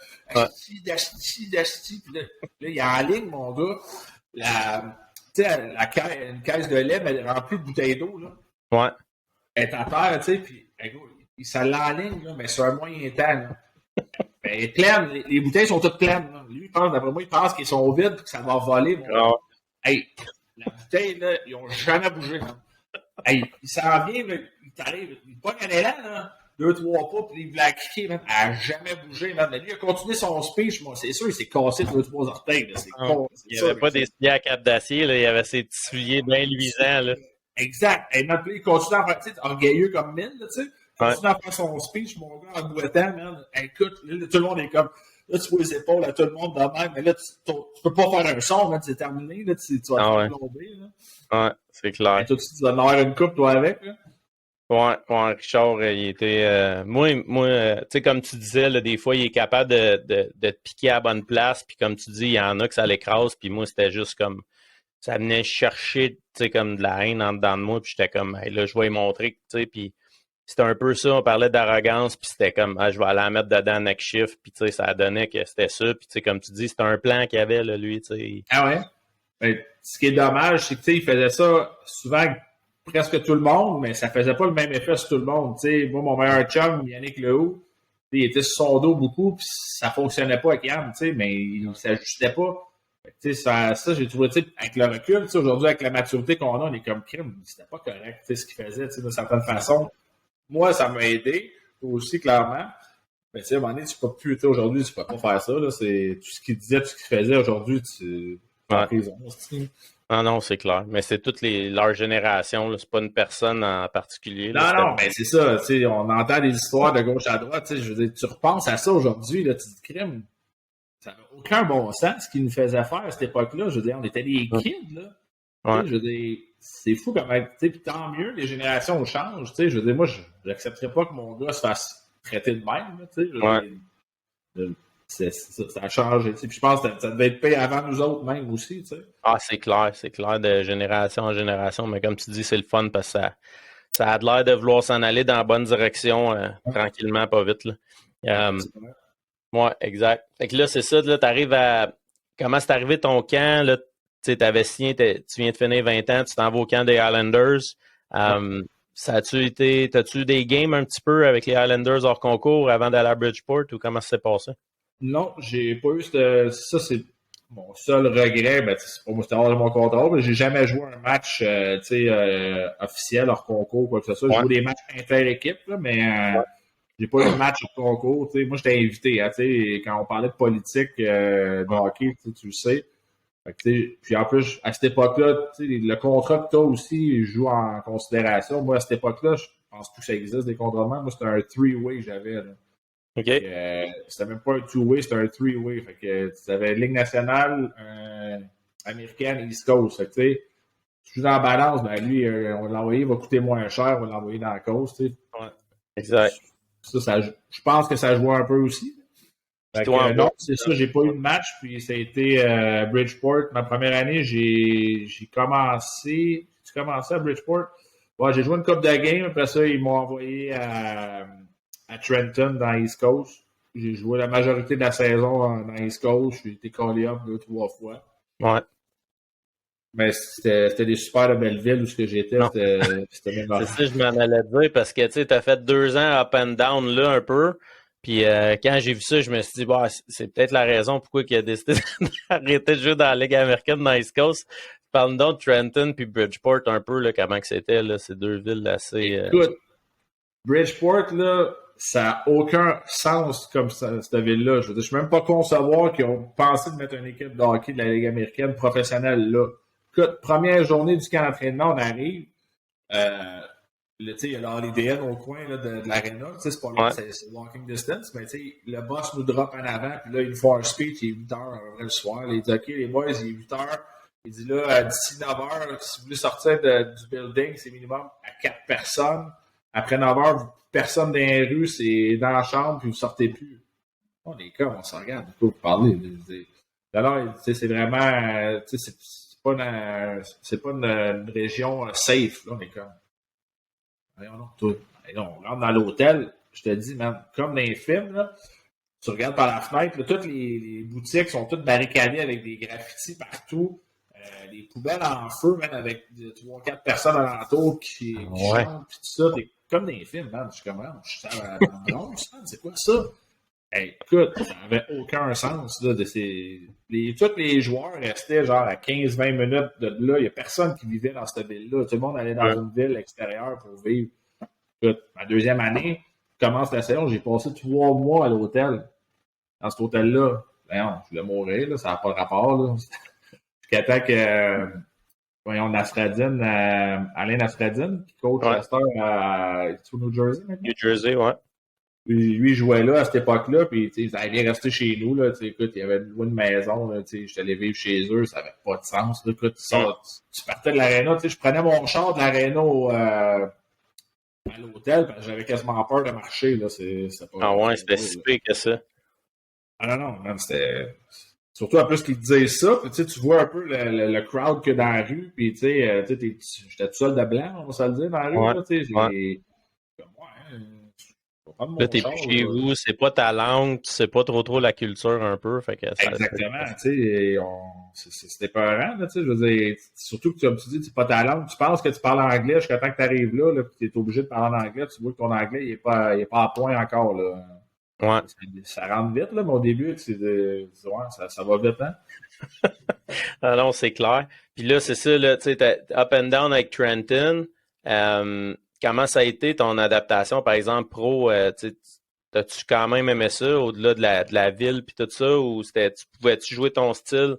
d'achti, puis là, il est en ligne, mon gars, tu sais, une caisse de lait, mais remplie de bouteilles d'eau, là. Ouais. Elle est à terre, tu sais, puis il s'en l'enligne, là, mais sur un moyen temps, là. Elle est pleine, les bouteilles sont toutes pleines. Là. Lui, d'après moi, il pense qu'ils sont vides et que ça va voler. Hey, la bouteille, là, ils n'ont jamais bougé. Là. Hey, il s'en vient, là, il t'arrive, il pogne un élan, là, 2-3 pas, puis il voulait la kicker, man. Elle n'a jamais bougé, man. Mais lui, il a continué son speech, moi, c'est sûr, il s'est cassé 2-3 orteils. Là. Il n'y avait pas des souliers à cap d'acier, là, il y avait ses petits souliers bien luisants. Là. Exact. Et maintenant, il continue à faire, orgueilleux comme mine, tu sais. Il continue à faire son speech, mon gars, en boitant, man. Écoute, là, tout le monde est comme. Là, tu vois les épaules à tout le monde de même, mais là, tu peux pas faire un son, man, c'est terminé, là, tu vas te tomber, là. Ouais, c'est clair. Et toi, tu vas en avoir une coupe, toi, avec, là. Ouais, Richard, il était. Moi, tu sais, comme tu disais, là, des fois, il est capable de te piquer à la bonne place, puis comme tu dis, il y en a que ça l'écrase, puis moi, c'était juste comme. Ça venait chercher, tu sais, comme de la haine en dedans de moi, puis j'étais comme, hey, là, je vais lui montrer, tu sais, puis. C'était un peu ça, on parlait d'arrogance, puis c'était comme, je vais aller la mettre dedans next shift, puis tu sais, ça donnait que c'était ça, puis tu sais, comme tu dis, c'était un plan qu'il avait, là, lui, tu sais. Ah ouais? Ben, ce qui est dommage, c'est que, tu sais, il faisait ça souvent presque tout le monde, mais ça faisait pas le même effet sur tout le monde, tu sais. Moi, mon meilleur chum, Yannick Lehoux, il était sur son dos beaucoup, puis ça fonctionnait pas avec Yann, tu sais, mais il s'ajustait pas. Tu sais, ça j'ai trouvé, tu sais, avec le recul, tu sais, aujourd'hui, avec la maturité qu'on a, on est comme crime. C'était pas correct, tu sais, ce qu'il faisait, tu sais, d'une certaine façon. Moi, ça m'a aidé, toi aussi, clairement. Mais tu sais, à un moment donné, tu peux plus, tu sais, aujourd'hui, tu peux pas faire ça, là. C'est tout ce qu'il disait, tout ce qu'il faisait aujourd'hui, tu es en Ouais. prison. Ah non, c'est clair. Mais c'est toute leur génération, là. C'est pas une personne en particulier, là. Non, mais c'est ça, tu sais, on entend des histoires de gauche à droite, tu sais, je veux dire, tu repenses à ça aujourd'hui, là, tu te dis, crime, ça n'a aucun bon sens, ce qu'ils nous faisaient faire à cette époque-là. Je veux dire, on était des kids, là. Ouais. Je veux dire, c'est fou quand même. Tu sais, puis tant mieux, les générations changent. Tu sais, je veux dire, moi, je n'accepterais pas que mon gars se fasse traiter de même. Tu sais, je veux dire, ça a changé. Tu sais, puis je pense que ça devait être payé avant nous autres même aussi. Tu sais. Ah, c'est clair de génération en génération. Mais comme tu dis, c'est le fun parce que ça a l'air de vouloir s'en aller dans la bonne direction tranquillement, pas vite. Là. Ouais, exact. Fait que là, c'est ça, là, t'arrives à. Comment c'est arrivé ton camp? Là, tu avais signé, tu viens de finir 20 ans, tu t'en vas au camp des Highlanders. Ça a-tu été. T'as-tu des games un petit peu avec les Highlanders hors concours avant d'aller à Bridgeport ou comment ça s'est passé? Non, j'ai pas eu ça, c'est mon seul regret. Ben, c'est pas moi, c'était hors de mon contrôle, mais j'ai jamais joué un match officiel hors concours, quoi que ce soit. J'ai joué des matchs inter-équipe, là, mais j'ai pas eu de match hors concours. Moi, j'étais invité. Hein, quand on parlait de politique de hockey, tu le sais. Fait que, puis en plus, à cette époque-là, le contrat que tu as aussi joue en considération. Moi, à cette époque-là, je pense plus que ça existe des contrats de même. Moi, c'était un three-way que j'avais. Là. OK. C'était même pas un two-way, c'était un three-way. Fait que tu avais Ligue nationale, américaine, East Coast. Fait que, tu sais, si tu joues dans la balance, ben lui, on l'a envoyé, il va coûter moins cher, on va l'envoyer dans la cause. Tu sais. Ouais. Exact. Ça, je pense que ça jouait un peu aussi. Fait que, non, c'est ça, j'ai pas eu de match, puis ça a été Bridgeport. Ma première année, j'ai commencé. J'ai commencé à Bridgeport. Ouais, j'ai joué une coupe de game, après ça, ils m'ont envoyé à Trenton dans East Coast. J'ai joué la majorité de la saison dans East Coast. J'ai été callé up 2-3 fois. Ouais. Mais c'était des super de belles villes où ce que j'étais. C'était même c'est ça, je m'en allais dire parce que tu as fait 2 ans up and down là un peu. Puis quand j'ai vu ça, je me suis dit, bah, c'est peut-être la raison pourquoi il a décidé d'arrêter de jouer dans la Ligue américaine dans East Coast. Parle donc de Trenton puis Bridgeport un peu, là, comment que c'était, là, ces deux villes assez... Écoute, Bridgeport, là, ça n'a aucun sens comme ça, cette ville-là. Je veux dire, je ne peux même pas concevoir qu'ils ont pensé de mettre une équipe de hockey de la Ligue américaine professionnelle là. Écoute, première journée du camp d'entraînement, on arrive. Il y a l'Holiday Inn au coin là, de l'aréna. C'est pas loin, c'est walking distance. Mais le boss nous drop en avant. Puis là, il nous fait un speech. Il est 8 heures le soir. Il dit OK, les boys, il est 8 heures. Il dit là, d'ici 9 heures, si vous voulez sortir du building, c'est minimum à 4 personnes. Après 9 heures, personne dans les rues, c'est dans la chambre, puis vous sortez plus. On est comme, on se regarde, de quoi vous parlez. Alors, c'est vraiment, c'est pas une région safe, là, on est comme. On rentre dans l'hôtel, je te dis, même, comme dans les films, là, tu regardes par la fenêtre, là, toutes les boutiques sont toutes barricadées avec des graffitis partout. Les poubelles en feu, même avec 3-4 personnes alentour qui chantent, puis tout ça. T'es comme dans les films, man. Je suis comme, je suis dans le Bronx, man. C'est quoi ça? Hey, écoute, ça n'avait aucun sens. Là, tous les joueurs restaient genre à 15-20 minutes de là. Il n'y a personne qui vivait dans cette ville-là. Tout le monde allait dans une ville extérieure pour vivre. Écoute, ma deuxième année, commence la saison, j'ai passé 3 mois à l'hôtel. Dans cet hôtel-là. Ben, je voulais mourir, là, ça n'a pas de rapport. Là. Jusqu'à temps que Nastradine, Alain Nastradine, qui coach Lester à New Jersey maintenant. New Jersey, ouais. Lui, il jouait là à cette époque-là, puis il allait rester chez nous. Là, écoute, il y avait une maison, j'étais allé vivre chez eux, ça n'avait pas de sens. Là, écoute, tu partais de l'aréna, je prenais mon char de l'aréna à l'hôtel, parce que j'avais quasiment peur de marcher. Là, c'était si pire que ça. Ah non, man, c'était... Surtout en plus qu'ils te disent ça, puis tu vois un peu le crowd qu'il y a dans la rue, puis j'étais tout seul de blanc, on va se le dire, dans la rue. Là, t'es plus chez vous, c'est pas ta langue, tu sais pas trop la culture un peu. Fait que exactement, c'était épeurant, je veux dire, surtout que comme tu dis, c'est pas ta langue, tu penses que tu parles anglais jusqu'à temps que tu arrives là, puis tu es obligé de parler en anglais, tu vois que ton anglais, il est pas à point encore, là. Ouais. Ça rentre vite, là, mais au début, ça va vite, hein? Ah non, c'est clair. Puis là, c'est ça, là, tu sais, t'as up and down avec Trenton. Comment ça a été ton adaptation, par exemple, pro? Tu sais, t'as-tu quand même aimé ça, au-delà de la ville puis tout ça, ou tu pouvais-tu jouer ton style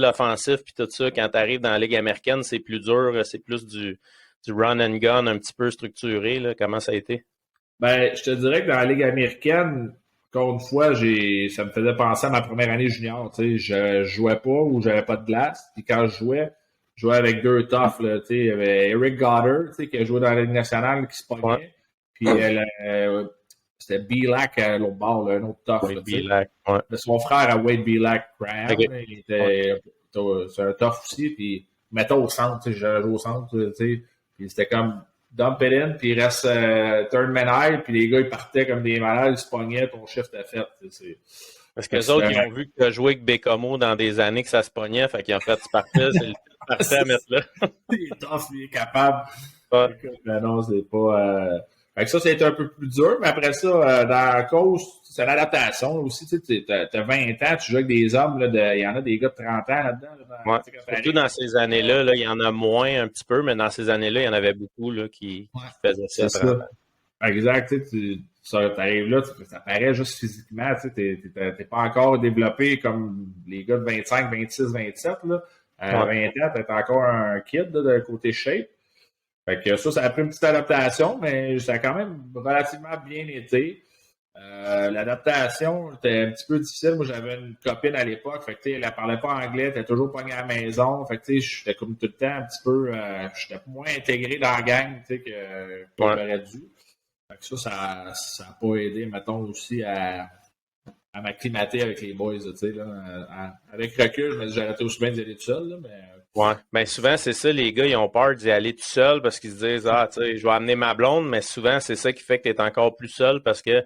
offensif puis tout ça, quand tu arrives dans la Ligue américaine, c'est plus dur, c'est plus du run and gun un petit peu structuré, là. Comment ça a été? Ben, je te dirais que dans la Ligue américaine, encore une fois, ça me faisait penser à ma première année junior. Tu sais, je jouais pas ou j'avais pas de glace. Puis quand je jouais avec deux toughs. Là, tu sais, il y avait Eric Goddard, tu sais, qui a joué dans la Ligue nationale, qui se Ouais. pognait. Puis c'était Belak à l'autre bord, là, un autre tough. Là, tu sais. Ouais. Mais son frère à Wade Belak Graham, Okay. là, c'est un tough aussi. Puis mettons au centre, tu sais, je jouais au centre, tu sais. Puis c'était comme dump it in, puis il reste turn man high, puis les gars, ils partaient comme des malades, ils se pognaient, ton chiffre était fait. Parce que les autres, ils ont vu que tu as joué avec Bécomo dans des années que ça se pognait, fait qu'ils ont fait, tu partais, c'est le parfait à mettre là. Il est tough, il est capable. Ouais. Écoute, non, c'est pas... Fait que ça a été un peu plus dur, mais après ça, dans la cause, c'est l'adaptation aussi. Tu sais, t'as 20 ans, tu joues avec des hommes, il y en a des gars de 30 ans là-dedans. Ouais. Surtout dans ces années-là, là, il y en a moins un petit peu, mais dans ces années-là, il y en avait beaucoup là, qui faisaient ça. C'est ça. Exact. Tu arrives là, ça paraît juste physiquement. Tu n'es pas encore développé comme les gars de 25, 26, 27. Là. À 20 ans, tu es encore un kid là, de côté shape. Fait que ça a pris une petite adaptation, mais ça a quand même relativement bien été. L'adaptation était un petit peu difficile. Moi, j'avais une copine à l'époque, fait que elle ne parlait pas anglais, elle était toujours pognée à la maison. Fait que j'étais comme tout le temps un petit peu j'étais moins intégré dans la gang que j'aurais dû. Fait que ça n'a pas aidé, mettons, aussi à m'acclimater avec les boys. Avec recul, je me dis j'aurais été aussi bien d'y aller tout seul. Là, mais... Ouais. Ben souvent, c'est ça, les gars, ils ont peur d'y aller tout seul parce qu'ils se disent ah, tu sais, je vais amener ma blonde, mais souvent, c'est ça qui fait que tu es encore plus seul parce que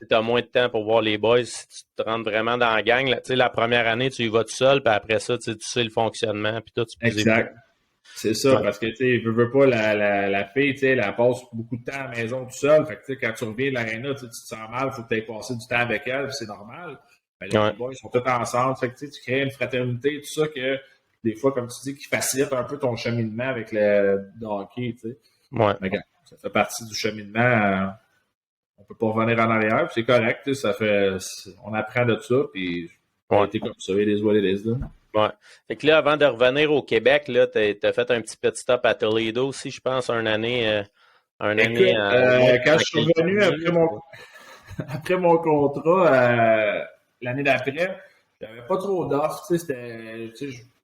tu as moins de temps pour voir les boys. Si tu te rentres vraiment dans la gang, la première année, tu y vas tout seul, puis après ça, tu sais le fonctionnement, puis toi, tu peux. Exact. C'est ça, parce que tu veux pas la fille, tu sais, elle passe beaucoup de temps à la maison tout seul. Fait que quand tu reviens de l'aréna, tu te sens mal, il faut que tu aies passé du temps avec elle, c'est normal. Mais les boys sont tous ensemble. Fait que tu crées une fraternité, tout ça que des fois, comme tu dis, qui facilite un peu ton cheminement avec le hockey, tu sais. Ouais. Mais ça fait partie du cheminement. On peut pas revenir en arrière, puis c'est correct, ça fait. On apprend de ça, puis on a été comme ça, les what it is, là. Ouais. Fait que là, avant de revenir au Québec, là, t'as fait un petit stop à Toledo aussi, je pense, une année. Quand je suis revenu après mon contrat, l'année d'après, j'avais pas trop d'offres,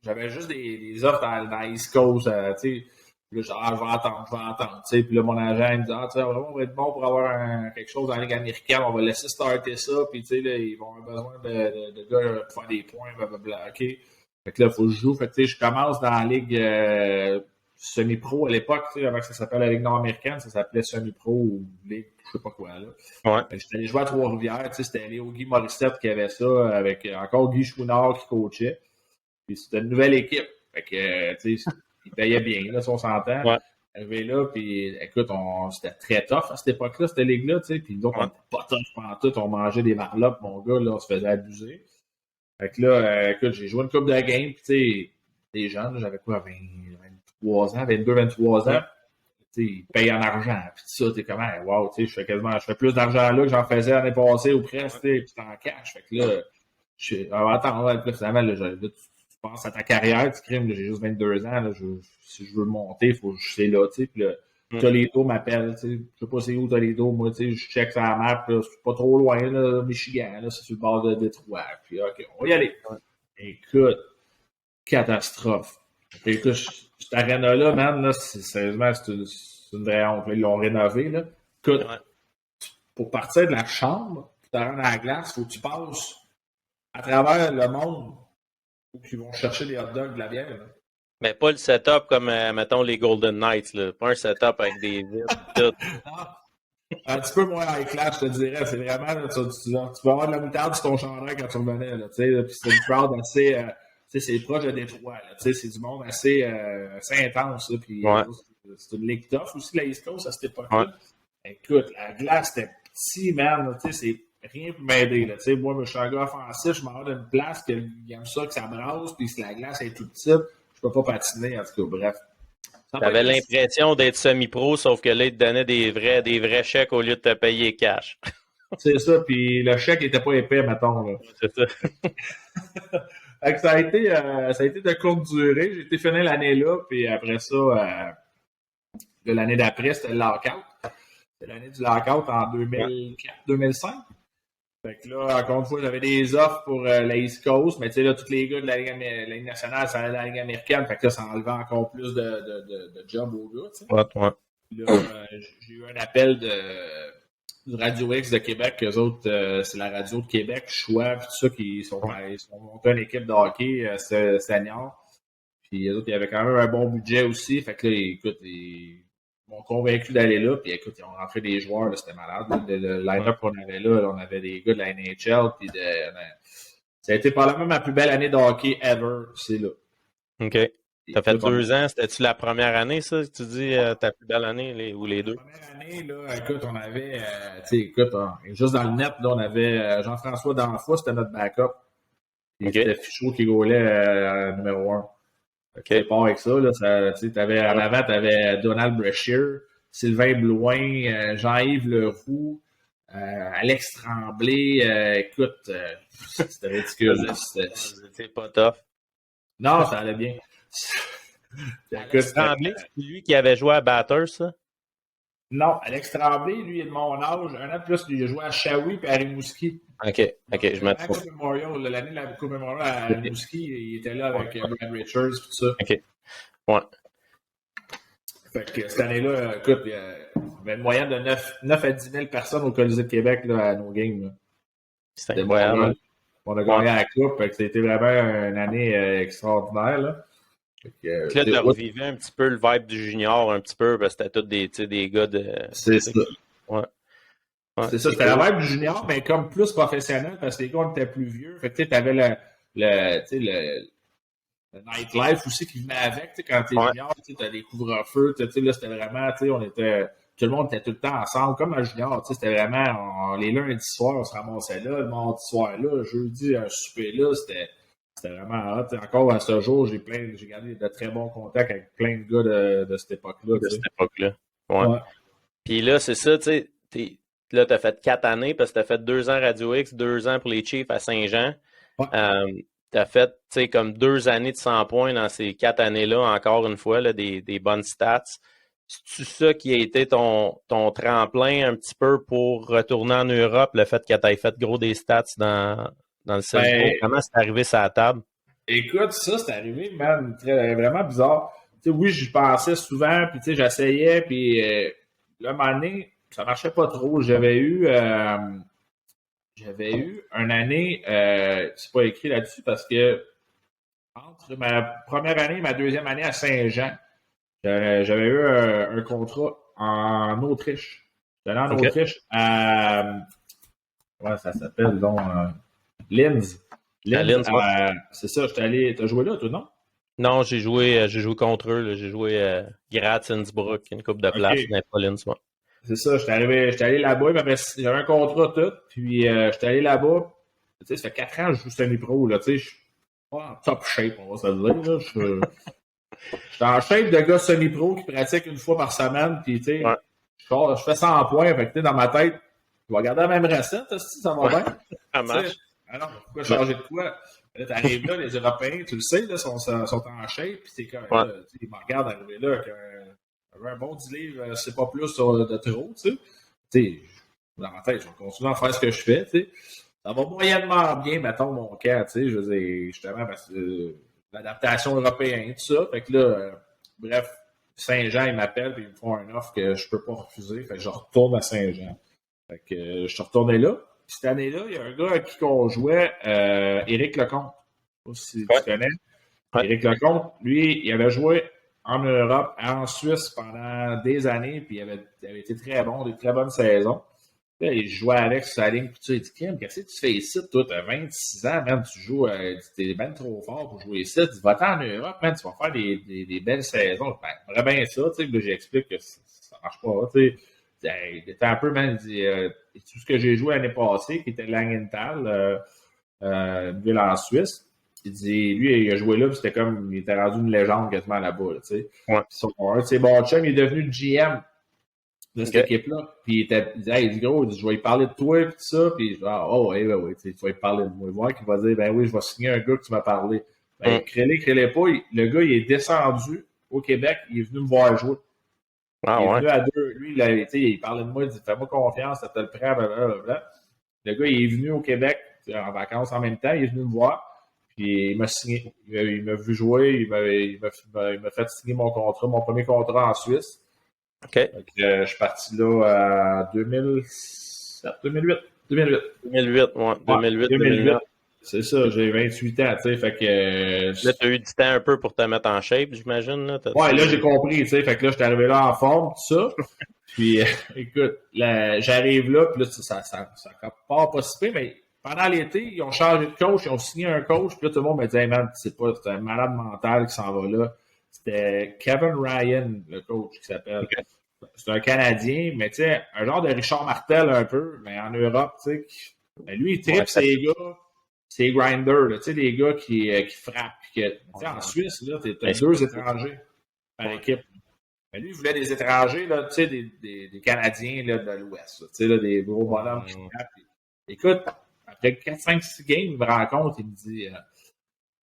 j'avais juste des offres dans l'East Coast, tu sais. Là, je vais attendre, tu sais. Puis là, mon agent, il me dit, vraiment, on va être bon pour avoir quelque chose dans la Ligue américaine, on va laisser starter ça, puis tu sais, là, ils vont avoir besoin de gars pour faire des points, blablabla, OK. Fait que là, il faut que je joue. Fait que, tu sais, je commence dans la Ligue semi-pro à l'époque, tu sais, avant que ça s'appelle la Ligue nord-américaine, ça s'appelait semi-pro ou Ligue, je sais pas quoi, là. Ouais. J'étais allé jouer à Trois-Rivières, tu sais, c'était Léo Guy Morissette qui avait ça, avec encore Guy Chouinard qui coachait. Puis c'était une nouvelle équipe. Fait que, tu sais, il payait bien, là, si on s'entend. Ouais. Arrivé là, puis écoute, c'était très tough à cette époque-là, cette ligue-là, tu sais. Puis nous autres, on n'était pas tough pendant tout, on mangeait des marlopes, mon gars, là, on se faisait abuser. Fait que là, écoute, j'ai joué une couple de games, puis tu sais, des jeunes, j'avais quoi, 23 ans, 22, 23 ans. Tu sais, ils payent en argent, puis tout ça, t'es comme, wow, tu sais, je fais plus d'argent là que j'en faisais l'année passée ou presque, tu sais, puis t'es en cash. Fait que là, attends, là, finalement, là, tu penses à ta carrière, tu crimes, j'ai juste 22 ans, là, si je veux monter, il faut que je sais là, tu sais, puis là, Toledo m'appelle, tu sais, je sais pas c'est où Toledo, moi, tu sais, je check sur la map, là, c'est pas trop loin, là, Michigan, là, c'est sur le bord de Détroit, puis OK, on va y aller. Écoute, catastrophe. Écoute, cette arène-là, man, là, sérieusement, c'est une vraie honte, là, ils l'ont rénové, là. Écoute, pour partir de la chambre, pour te rendre à la glace, faut que tu passes à travers le monde où ils vont chercher des hot dogs de la bière, là. Mais pas le setup comme, mettons, les Golden Knights, là. Pas un setup avec des vitres. Un petit peu moins high class, je te dirais. C'est vraiment, là, tu vas avoir de la moutarde sur ton chandail quand tu revenais, là, tu sais. Puis c'est une crowd assez, tu sais, c'est proche de Détroit, là, tu sais. C'est du monde assez intense, là. Puis c'est une ligue tough aussi, la East Coast, à cette époque-là. Écoute, la glace, c'était petit, man, tu sais, rien pour m'aider. Là. Moi, je suis un gars offensif, je m'en vais d'une place, qu'il aime ça, que ça brasse, puis si la glace est toute petite, je peux pas patiner, en tout cas, bref. T'avais l'impression d'être semi-pro, sauf que là, ils te donnaient des vrais chèques au lieu de te payer cash. C'est ça, puis le chèque n'était pas épais, mettons. Là. C'est ça. Fait que ça a été de courte durée. J'ai été fini l'année là, puis après ça, l'année d'après, c'était le lockout. C'était l'année du lockout en 2004-2005. Fait que là, encore une fois, j'avais des offres pour la East Coast, mais tu sais, là, tous les gars de la Ligue nationale, ça allait de la Ligue américaine, fait que là, ça enlevait encore plus de jobs aux gars, tu sais. Ouais. Là, j'ai eu un appel du Radio X de Québec, eux autres, c'est la radio de Québec, Choix, puis tout ça, ils sont montés une équipe de hockey senior. Puis eux autres, il y avait quand même un bon budget aussi, fait que là, écoute, ils m'ont convaincu d'aller là, puis écoute, ils ont rentré des joueurs, là, c'était malade. Là. Le line-up qu'on avait là, on avait des gars de la NHL, puis ça a été probablement ma plus belle année de hockey ever, c'est là. OK. T'as fait 2 ans, c'était-tu la première année, ça? Tu dis ta plus belle année, ou les deux? La première année, là, écoute, on avait, juste dans le net, là, on avait Jean-François Danfoy, c'était notre backup. Et c'était Fichot qui gaulait numéro 1. C'est pas avec ça, là, en avant, t'avais Donald Brashear, Sylvain Blouin, Jean-Yves Leroux, Alex Tremblay, écoute, c'était ridicule. C'était pas tough. Non, ça allait bien. Alex Tremblay, c'est lui qui avait joué à Batters, ça? Non, Alex Tremblay, lui, il est de mon âge. Un an de plus, lui, il a joué à Shawi et à Rimouski. OK, je me trompe. L'année de la Coupe Memorial à Rimouski, il était là avec Brad Richards et tout ça. OK. Ouais. Fait que cette année-là, écoute, il y avait une moyenne de 9 à 10 000 personnes au Colisée de Québec là, à nos games. C'était incroyable. On a gagné la Coupe, fait que c'était vraiment une année extraordinaire. Là. Là, tu revivais un petit peu le vibe du junior, un petit peu, parce que c'était tous des gars de. C'est ça. Ouais. C'est ça, c'était la vibe du junior, mais comme plus professionnel, parce que les gars étaient plus vieux. Fait que tu avais le nightlife aussi qui venait avec. Quand t'es junior, tu as des couvre-feux. Là, c'était vraiment, tout le monde était tout le temps ensemble. Comme un junior, c'était vraiment, les lundis soirs, on se ramassait là, le mardi soir là, le jeudi, un souper là, c'était vraiment hot. Encore à ce jour, j'ai gardé de très bons contacts avec plein de gars de cette époque-là. De cette époque-là. Ouais. Puis là, c'est ça, tu sais, là, tu as fait 4 années parce que tu as fait 2 ans Radio X, 2 ans pour les Chiefs à Saint-Jean. Ouais. Tu as fait, tu sais, comme 2 années de 100 points dans ces 4 années-là, encore une fois, là, des bonnes stats. C'est-tu ça qui a été ton tremplin un petit peu pour retourner en Europe, le fait que tu aies fait gros des stats dans le CELGO? Comment c'est arrivé sur la table? Écoute, ça, c'est arrivé, man, vraiment bizarre. Tu sais, oui, j'y pensais souvent, puis tu sais, j'essayais, puis là, un moment donné, ça marchait pas trop. J'avais eu une année, c'est pas écrit là-dessus, parce que entre ma première année et ma deuxième année à Saint-Jean, j'avais eu un contrat en Autriche. J'étais allé en Autriche à... Comment ça s'appelle, donc? Linz. C'est ça, j'étais allé... T'as joué là, toi, non? Non, j'ai joué contre eux. Là. J'ai joué Graz, Innsbruck, une coupe de place, mais pas Linz, moi. C'est ça, j'étais allé là-bas, puis après, j'avais un contrat tout, puis j'étais allé là-bas. Tu sais, ça fait 4 ans que je joue semi-pro, là, tu sais, je suis pas en top shape, on va se le dire, là. Je suis en shape de gars semi-pro qui pratique une fois par semaine, puis tu sais, je fais 100 points, fait que dans ma tête, je vais garder la même recette, ça va bien. Ça marche. Alors, pourquoi changer de quoi? Là, t'arrives là, les Européens, tu le sais, là, sont en shape, puis c'est comme, là, ils me regardent arriver là, un bon 10 livres, c'est pas plus de trop, tu sais. Tu sais, dans ma tête, je vais continuer à faire ce que je fais, tu sais. Ça va moyennement bien, mettons, mon camp, tu sais, je veux dire, justement, parce que l'adaptation européenne, tout ça. Fait que là, bref, Saint-Jean, ils m'appellent et ils me font un offre que je peux pas refuser. Fait que je retourne à Saint-Jean. Fait que je suis retourné là. Puis cette année-là, il y a un gars à qui on jouait, Éric Lecomte. Je sais pas si tu connais. Ouais. Éric Lecomte, lui, il avait joué en Europe, en Suisse pendant des années, puis il avait été très bon, des très bonnes saisons. Là, il jouait avec sur sa ligne, puis tu sais, il dit, Kim, qu'est-ce que tu fais ici? Toi, t'as 26 ans, même, tu joues, t'es ben trop fort pour jouer ici. Tu vas-t'en en Europe, man, tu vas faire des belles saisons. Ben, j'aimerais bien ça, tu sais, j'explique que ça marche pas, tu sais. il était un peu, man, il dit, tout ce que j'ai joué l'année passée, qui était Langenthal, une ville en Suisse, il dit, lui, il a joué là, puis c'était comme, il était rendu une légende quasiment là-bas, tu sais. Ouais. Un de ses bons chums, il est devenu le GM de cette Ok. équipe-là. Puis il dit, hey, il dit, gros, il dit, je vais lui parler de toi, puis tout ça. Puis je dis, oh, ouais, ben oui, tu vas lui parler de moi. Voir qu'il va dire, ben oui, je vais signer un gars que tu m'as parlé. Ben, crée-les pas. Le gars, il est descendu au Québec, il est venu me voir jouer. Ah Il est ouais. venu à deux. Lui, il parlait de moi, il dit, fais-moi confiance, ça te le prend, blablabla. Le gars, il est venu au Québec en vacances en même temps, il est venu me voir. Puis il m'a signé. Il m'a vu jouer, il m'a fait signer mon contrat, mon premier contrat en Suisse. OK. Donc, je suis parti là en 2007, 2008. 2008. 2008, ouais. 2008, 2009. C'est ça, j'ai 28 ans, tu sais, fait que... Là, tu as eu du temps un peu pour te mettre en shape, j'imagine. Là. Ouais, là, j'ai compris, tu sais, fait que là, j'étais arrivé là en forme, tout ça. Puis, écoute, j'arrive là, puis là, ça part pas si pire, mais pendant l'été, ils ont changé de coach, ils ont signé un coach, puis là, tout le monde me dit, hey, man, c'est un malade mental qui s'en va là. C'était Kevin Ryan, le coach, qui s'appelle. Okay. C'est un Canadien, mais tu sais, un genre de Richard Martel un peu, mais en Europe, tu sais. Ben, lui, il tripe ses gars, ses grinders, tu sais, des gars qui frappent. En Suisse, là, t'as deux étrangers par équipe. Mais lui, il voulait des étrangers, là, tu sais, des Canadiens là, de l'Ouest, tu sais, là, des gros bonhommes qui frappent. Écoute, après 4, 5, 6 games, il me rencontre, il me dit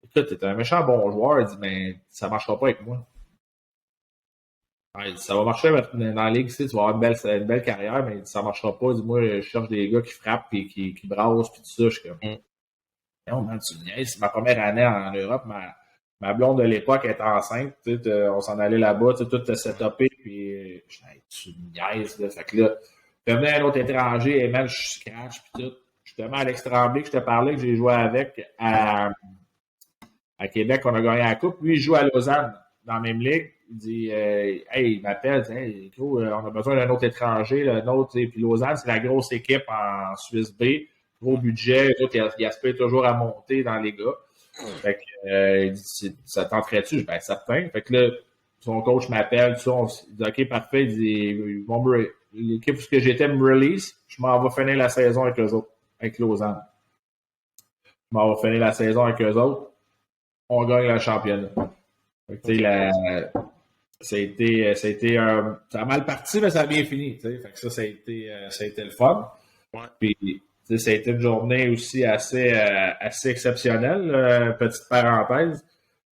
écoute, t'es un méchant bon joueur, il dit, mais ça marchera pas avec moi. Ça va marcher dans la ligue, tu vas avoir une belle carrière, mais ça marchera pas. Dis-moi, je cherche des gars qui frappent et qui brassent puis tout ça. Je suis comme, non, man, tu me niaises. C'est ma première année en Europe. Ma blonde de l'époque était enceinte. On s'en allait là-bas, tout était setupé. Puis, tu me niaises. Là. Fait que là, je venais un autre étranger et man, je scratch puis tout. Justement, Alex Tremblay, que je te parlais, que j'ai joué avec à Québec, on a gagné la Coupe. Lui, il joue à Lausanne, dans la même ligue. Il dit, hey, il m'appelle, hey, gros, on a besoin d'un autre étranger, le nôtre, puis Lausanne, c'est la grosse équipe en Suisse B, gros budget, les autres, ils aspirent toujours à monter dans les gars. Fait que, il dit, ça tenterait-tu? Je dis, ben, certain. Fait que là, son coach m'appelle, tout ça, il dit, OK, parfait, il dit, l'équipe où j'étais me release, je m'en vais finir la saison avec eux autres, avec Lausanne. Je m'en vais finir la saison avec eux autres, on gagne le championnat. Fait que, ça a mal parti, mais ça a bien fini. Fait que ça a été le fun. Ouais. Puis, ça a été une journée aussi assez exceptionnelle. Petite parenthèse,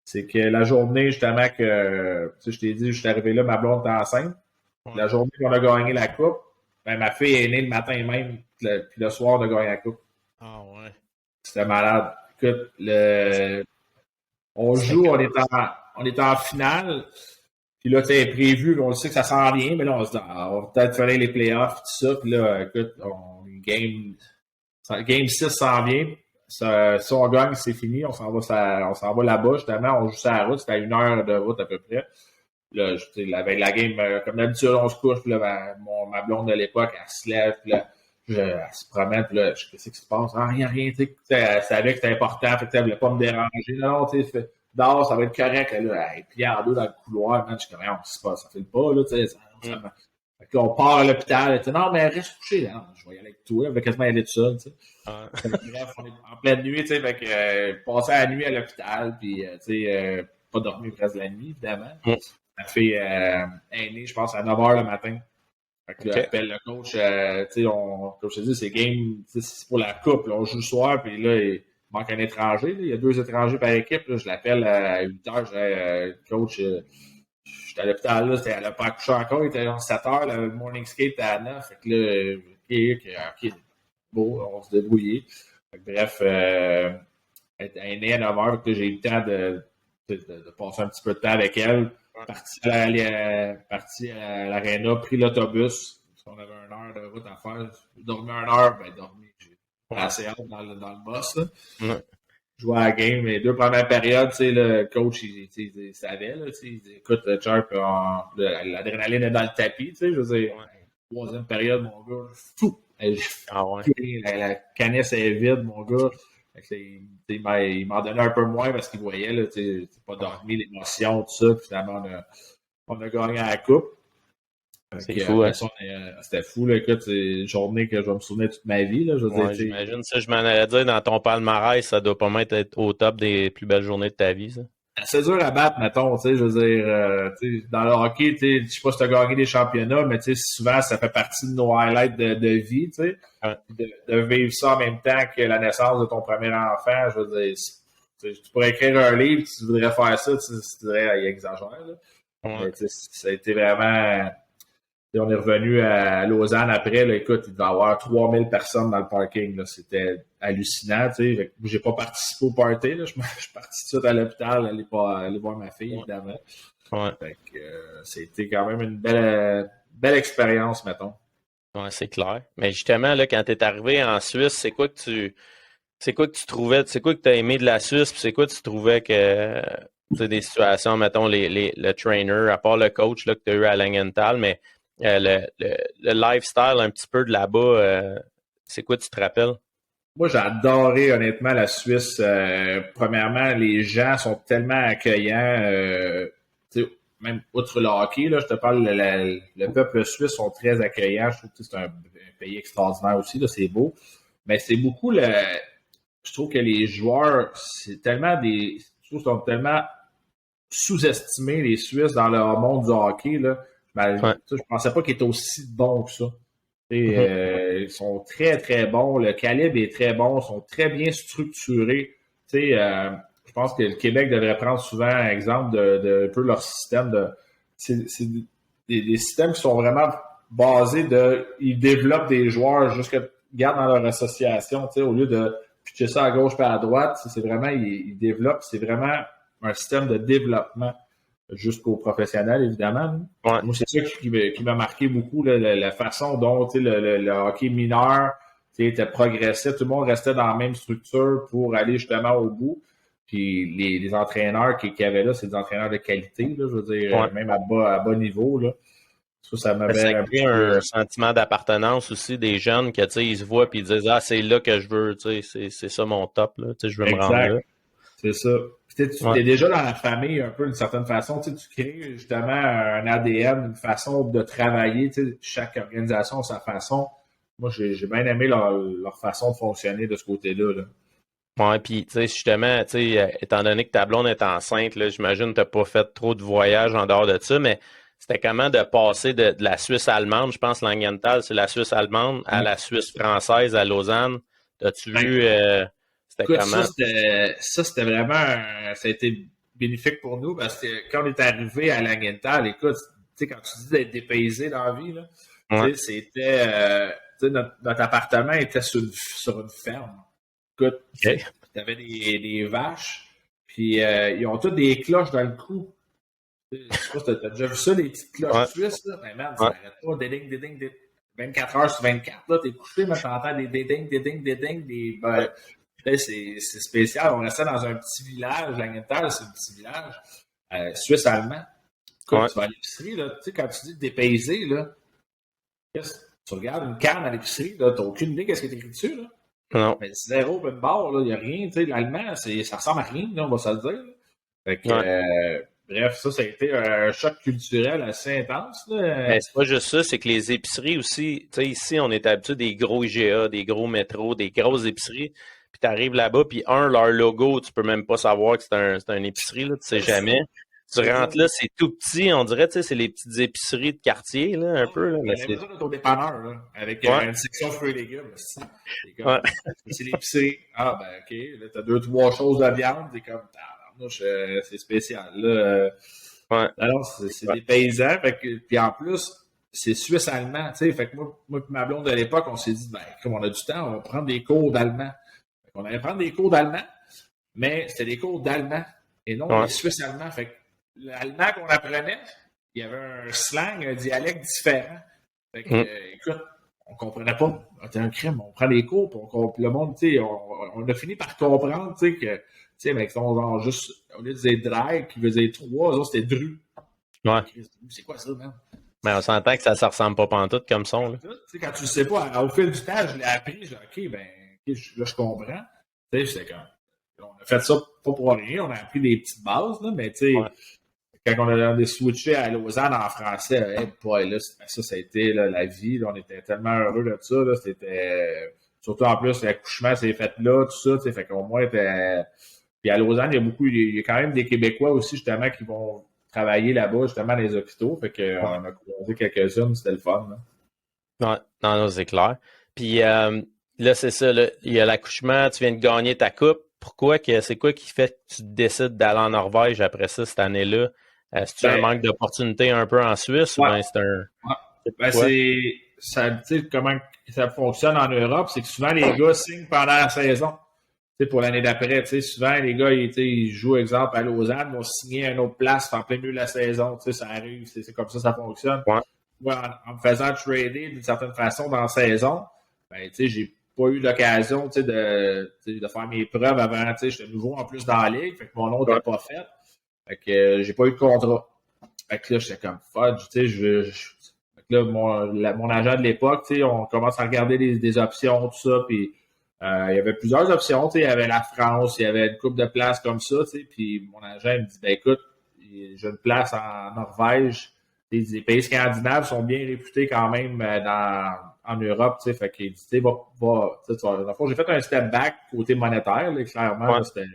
c'est que la journée, justement, que je t'ai dit, je suis arrivé là, ma blonde était enceinte. Ouais. La journée qu'on a gagné la coupe, ben, ma fille est née le matin même, puis le soir, on a gagné la coupe. Ah ouais. C'était malade. Écoute, on joue, on est en finale. Puis là, tu sais, prévu, on sait que ça s'en vient, mais là, on se dit, on va peut-être faire les playoffs, tout ça. Puis là, écoute, game 6 s'en vient. Si on gagne, c'est fini. On s'en va là-bas, justement. On joue sur la route. C'était à 1 heure de route à peu près. Là, avec la game, comme d'habitude, on se couche. Puis là, ma blonde de l'époque, elle se lève. Puis là, elle se promène. Puis là, qu'est-ce qui se passe? Ah, rien. Tu sais, elle savait que c'était important. Fait que elle voulait pas me déranger. Non, tu sais, dehors, ça va être correct. Là, elle est pliée en deux dans le couloir. Man, je suis comme, non, ça fait pas, là, tu sais. Fait qu'on part à l'hôpital. Elle dit, non, mais reste couché, là. Non, je vais y aller avec toi. Elle va quasiment y aller tout seul, tu sais. Bref, on est en pleine nuit, tu sais. Fait que, passer la nuit à l'hôpital, puis, tu sais, pas dormir presque la nuit, évidemment. Ma fille aînée, je pense, à 9 h le matin. Fait que, là, appelle le coach, tu sais, comme je te dis, c'est game, c'est pour la coupe, là, on joue le soir, puis là, il manque un étranger, là. Il y a 2 étrangers par équipe, là. Je l'appelle à 8 h, je dis, coach, j'étais à l'hôpital, là, elle n'a pas accouché encore, il était à 7 h, le morning skate était à 9, fait que là, OK, bon, on se débrouillait. Fait que, bref, elle est née à 9 h, fait que j'ai eu le temps de passer un petit peu de temps avec elle. Parti à l'aréna, pris l'autobus, parce qu'on avait 1 heure de route à faire. J'ai dormi 1 heure, ben dormi. J'ai assez hâte dans le boss. Là. Ouais. Joué à la game, les 2 premières périodes, le coach, il savait, là, il dit, écoute, Sharp, l'adrénaline est dans le tapis, je veux dire, 3e période, mon gars, fou! La canisse est vide, mon gars. Il m'en donnait un peu moins parce qu'il voyait, là, pas dormi, l'émotion, tout ça. Puis finalement, on a gagné la coupe. C'est fou, hein? C'était fou, là. Écoute, c'est une journée que je vais me souvenir toute ma vie, là. Je veux dire, J'imagine ça. Je m'en allais dire, dans ton palmarès, ça doit pas mal être au top des plus belles journées de ta vie, ça. c'est dur à battre, mettons, tu sais, je veux dire, dans le hockey, tu sais, je sais pas si tu as gagné des championnats, mais tu sais, souvent, ça fait partie de nos highlights de vie, tu sais. Ouais. De vivre ça en même temps que la naissance de ton premier enfant, je veux dire, tu pourrais écrire un livre, tu voudrais faire ça, tu dirais, il exagère, là. Ouais. Mais, ça a été vraiment... On est revenu à Lausanne après, là, écoute, il devait y avoir 3000 personnes dans le parking, là. C'était hallucinant, tu sais. J'ai pas participé au party, là. Je suis parti tout de suite à l'hôpital, aller voir ma fille, évidemment. Ouais. Fait que, c'était quand même une belle expérience, mettons. Ouais, c'est clair. Mais justement, là, quand tu es arrivé en Suisse, c'est quoi que tu trouvais, c'est quoi que tu as aimé de la Suisse, puis c'est quoi que tu trouvais que, tu sais, des situations, mettons, le trainer, à part le coach là, que tu as eu à Langenthal, mais le lifestyle un petit peu de là-bas, c'est quoi tu te rappelles? Moi, j'ai adoré, honnêtement, la Suisse. Premièrement, les gens sont tellement accueillants. Même outre le hockey, là, je te parle, le peuple suisse sont très accueillants. Je trouve que c'est un pays extraordinaire aussi. Là, c'est beau. Mais c'est beaucoup je trouve que les joueurs, c'est tellement je trouve qu'ils sont tellement sous-estimés, les Suisses, dans le monde du hockey. Là. Je pensais pas qu'ils étaient aussi bons que ça. Ils sont très, très bons. Le calibre est très bon. Ils sont très bien structurés. Je pense que le Québec devrait prendre souvent exemple de un peu leur système. C'est des systèmes qui sont vraiment basés ils développent des joueurs jusqu'à gardent dans leur association, au lieu de pitcher ça à gauche et à droite. C'est vraiment, ils développent. C'est vraiment un système de développement jusqu'aux professionnels, évidemment. Ouais. Moi, c'est ça qui m'a marqué beaucoup, la façon dont le hockey mineur progressait. Tout le monde restait dans la même structure pour aller justement au bout. Puis les entraîneurs qui avaient là, c'est des entraîneurs de qualité, là, je veux dire, même à bas niveau. Là. Ça m'avait ça crée un sentiment d'appartenance aussi des jeunes que, tu sais, ils se voient et ils disent « Ah, c'est là que je veux, tu sais, c'est ça mon top, là, tu sais, je veux me rendre là. » C'est ça. Tu es déjà dans la famille un peu d'une certaine façon. Tu crées justement un ADN, une façon de travailler. Chaque organisation a sa façon. Moi, j'ai bien aimé leur façon de fonctionner de ce côté-là. Là. Ouais, puis tu sais, justement, tu sais, étant donné que ta blonde est enceinte, là, j'imagine que tu n'as pas fait trop de voyages en dehors de ça, mais c'était comment de passer de la Suisse allemande, je pense Langenthal, c'est la Suisse allemande, à la Suisse française à Lausanne. As-tu vu c'était comment? Ça, c'était vraiment ça a été bénéfique pour nous parce que quand on est arrivé à Langenthal, écoute, tu sais, quand tu dis d'être dépaysé dans la vie, là, c'était notre appartement était sur une ferme. Écoute, tu avais des vaches, puis ils ont toutes des cloches dans le cou. Je sais pas si t'as déjà vu ça, les petites cloches suisses, là. Ben, man, ça n'arrête pas. Déding. 24 heures sur 24, là, t'es couché, mais t'entends des déding. C'est spécial. On restait dans un petit village. Langenthal, c'est un petit village suisse-allemand. Écoute, tu vas à l'épicerie, là. Tu sais, quand tu dis dépaysé, là, tu regardes une canne à l'épicerie, là, t'as aucune idée qu'est-ce qui est écrit dessus, là. Non. Mais zéro open bar, là, il n'y a rien. Tu sais, l'allemand, ça ressemble à rien, là, on va se le dire. Fait que, bref, ça a été un choc culturel assez intense. Mais c'est pas juste ça, c'est que les épiceries aussi, tu sais, ici, on est habitué des gros IGA, des gros métros, des grosses épiceries. Puis tu arrives là-bas, puis leur logo, tu peux même pas savoir que c'est un épicerie, là, tu sais jamais. Tu rentres là, c'est tout petit, on dirait, tu sais, c'est les petites épiceries de quartier, là, un peu. Là, mais c'est ça, ton dépanneur, là, avec une section fruits et légumes. C'est l'épicerie. Ah, ben, OK, là, t'as 2-3 choses de viande, c'est comme, c'est spécial, là. Alors, c'est des paysans, puis en plus, c'est suisse-allemand, tu sais, fait que moi et ma blonde de l'époque, on s'est dit, ben, comme on a du temps, on va prendre des cours d'allemand. On allait prendre des cours d'allemand, mais c'était des cours d'allemand, et non des suisse-allemands. Fait que l'allemand qu'on apprenait, il y avait un slang, un dialecte différent. Fait que, écoute, on comprenait pas. C'était un crime. On prend des cours, puis le monde, tu sais, on a fini par comprendre, tu sais, que, tu sais, avec son genre juste, au lieu de dire drag, qui veut dire trois, autres, c'était dru. Ouais. C'est quoi ça, man? Mais on s'entend que ça ne ressemble pas pantoute comme son, là. Tu sais, quand tu le sais pas, au fil du temps, je l'ai appris, j'ai dit, OK, ben, là, je comprends. Tu sais, c'était comme, on a fait ça pas pour rien, on a appris des petites bases, là, mais tu sais, quand on a switché à Lausanne en français, ça a été là, la vie. Là, on était tellement heureux de ça. Là, c'était surtout en plus, l'accouchement s'est fait là, tout ça. Fait qu'au moins, puis à Lausanne, il y a quand même des Québécois aussi, justement, qui vont travailler là-bas, justement, dans les hôpitaux. Fait qu'on a croisé quelques-unes, c'était le fun. Là. Non, c'est clair. Puis là, c'est ça, là, il y a l'accouchement, tu viens de gagner ta coupe. C'est quoi qui fait que tu décides d'aller en Norvège après ça, cette année-là? C'est-tu un manque d'opportunité un peu en Suisse ou bien c'est un. Ça, tu sais, comment ça fonctionne en Europe, c'est que souvent les gars signent pendant la saison. Tu sais, pour l'année d'après, tu sais, souvent les gars, ils jouent, exemple, à Lausanne, vont signer à une autre place en plein milieu de la saison. Tu sais, ça arrive, c'est comme ça fonctionne. Ouais. Moi, en me faisant trader d'une certaine façon dans la saison, ben, tu sais, j'ai pas eu l'occasion, tu sais, de faire mes preuves avant, tu sais, j'étais nouveau en plus dans la ligue, fait que mon nom n'était pas fait. Fait que j'ai pas eu de contrat. Fait que là, j'étais comme fudge, tu sais, fait que là, mon agent de l'époque, tu sais, on commence à regarder des options, tout ça, puis il y avait plusieurs options, tu sais, il y avait la France, il y avait une couple de places comme ça, tu sais, puis mon agent il me dit, ben écoute, j'ai une place en Norvège, les pays scandinaves sont bien réputés quand même en Europe, tu sais, fait qu'il dit, tu sais, dans le fond, j'ai fait un step back côté monétaire, là, clairement, c'était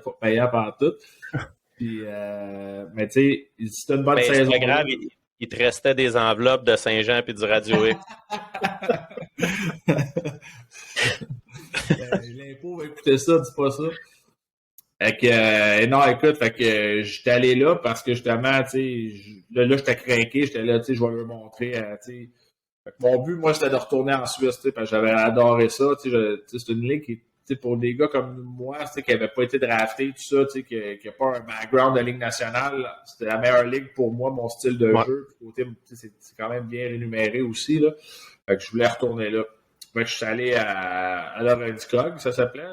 pas payant pendant tout. Puis, mais tu sais, c'était une bonne saison. C'est pas grave, il te restait des enveloppes de Saint-Jean puis du Radio X. L'impôt va écouter ça, dis pas ça. Fait que, non, écoute, fait que j'étais allé là parce que justement, tu sais, là, j'étais craqué, j'étais là, tu sais, je vais leur montrer, tu sais. Fait que mon but, moi, c'était de retourner en Suisse, tu sais, parce que j'avais adoré ça, tu sais, c'est une ligue qui, tu sais, pour des gars comme moi, tu sais, qui n'avaient pas été draftés, tout ça, tu sais, qui n'a pas un background de ligue nationale, c'était la meilleure ligue pour moi, mon style de jeu, puis côté, c'est quand même bien rémunéré aussi, là. Fait que je voulais retourner là. Fait que je suis allé à Laurentides, ça s'appelait,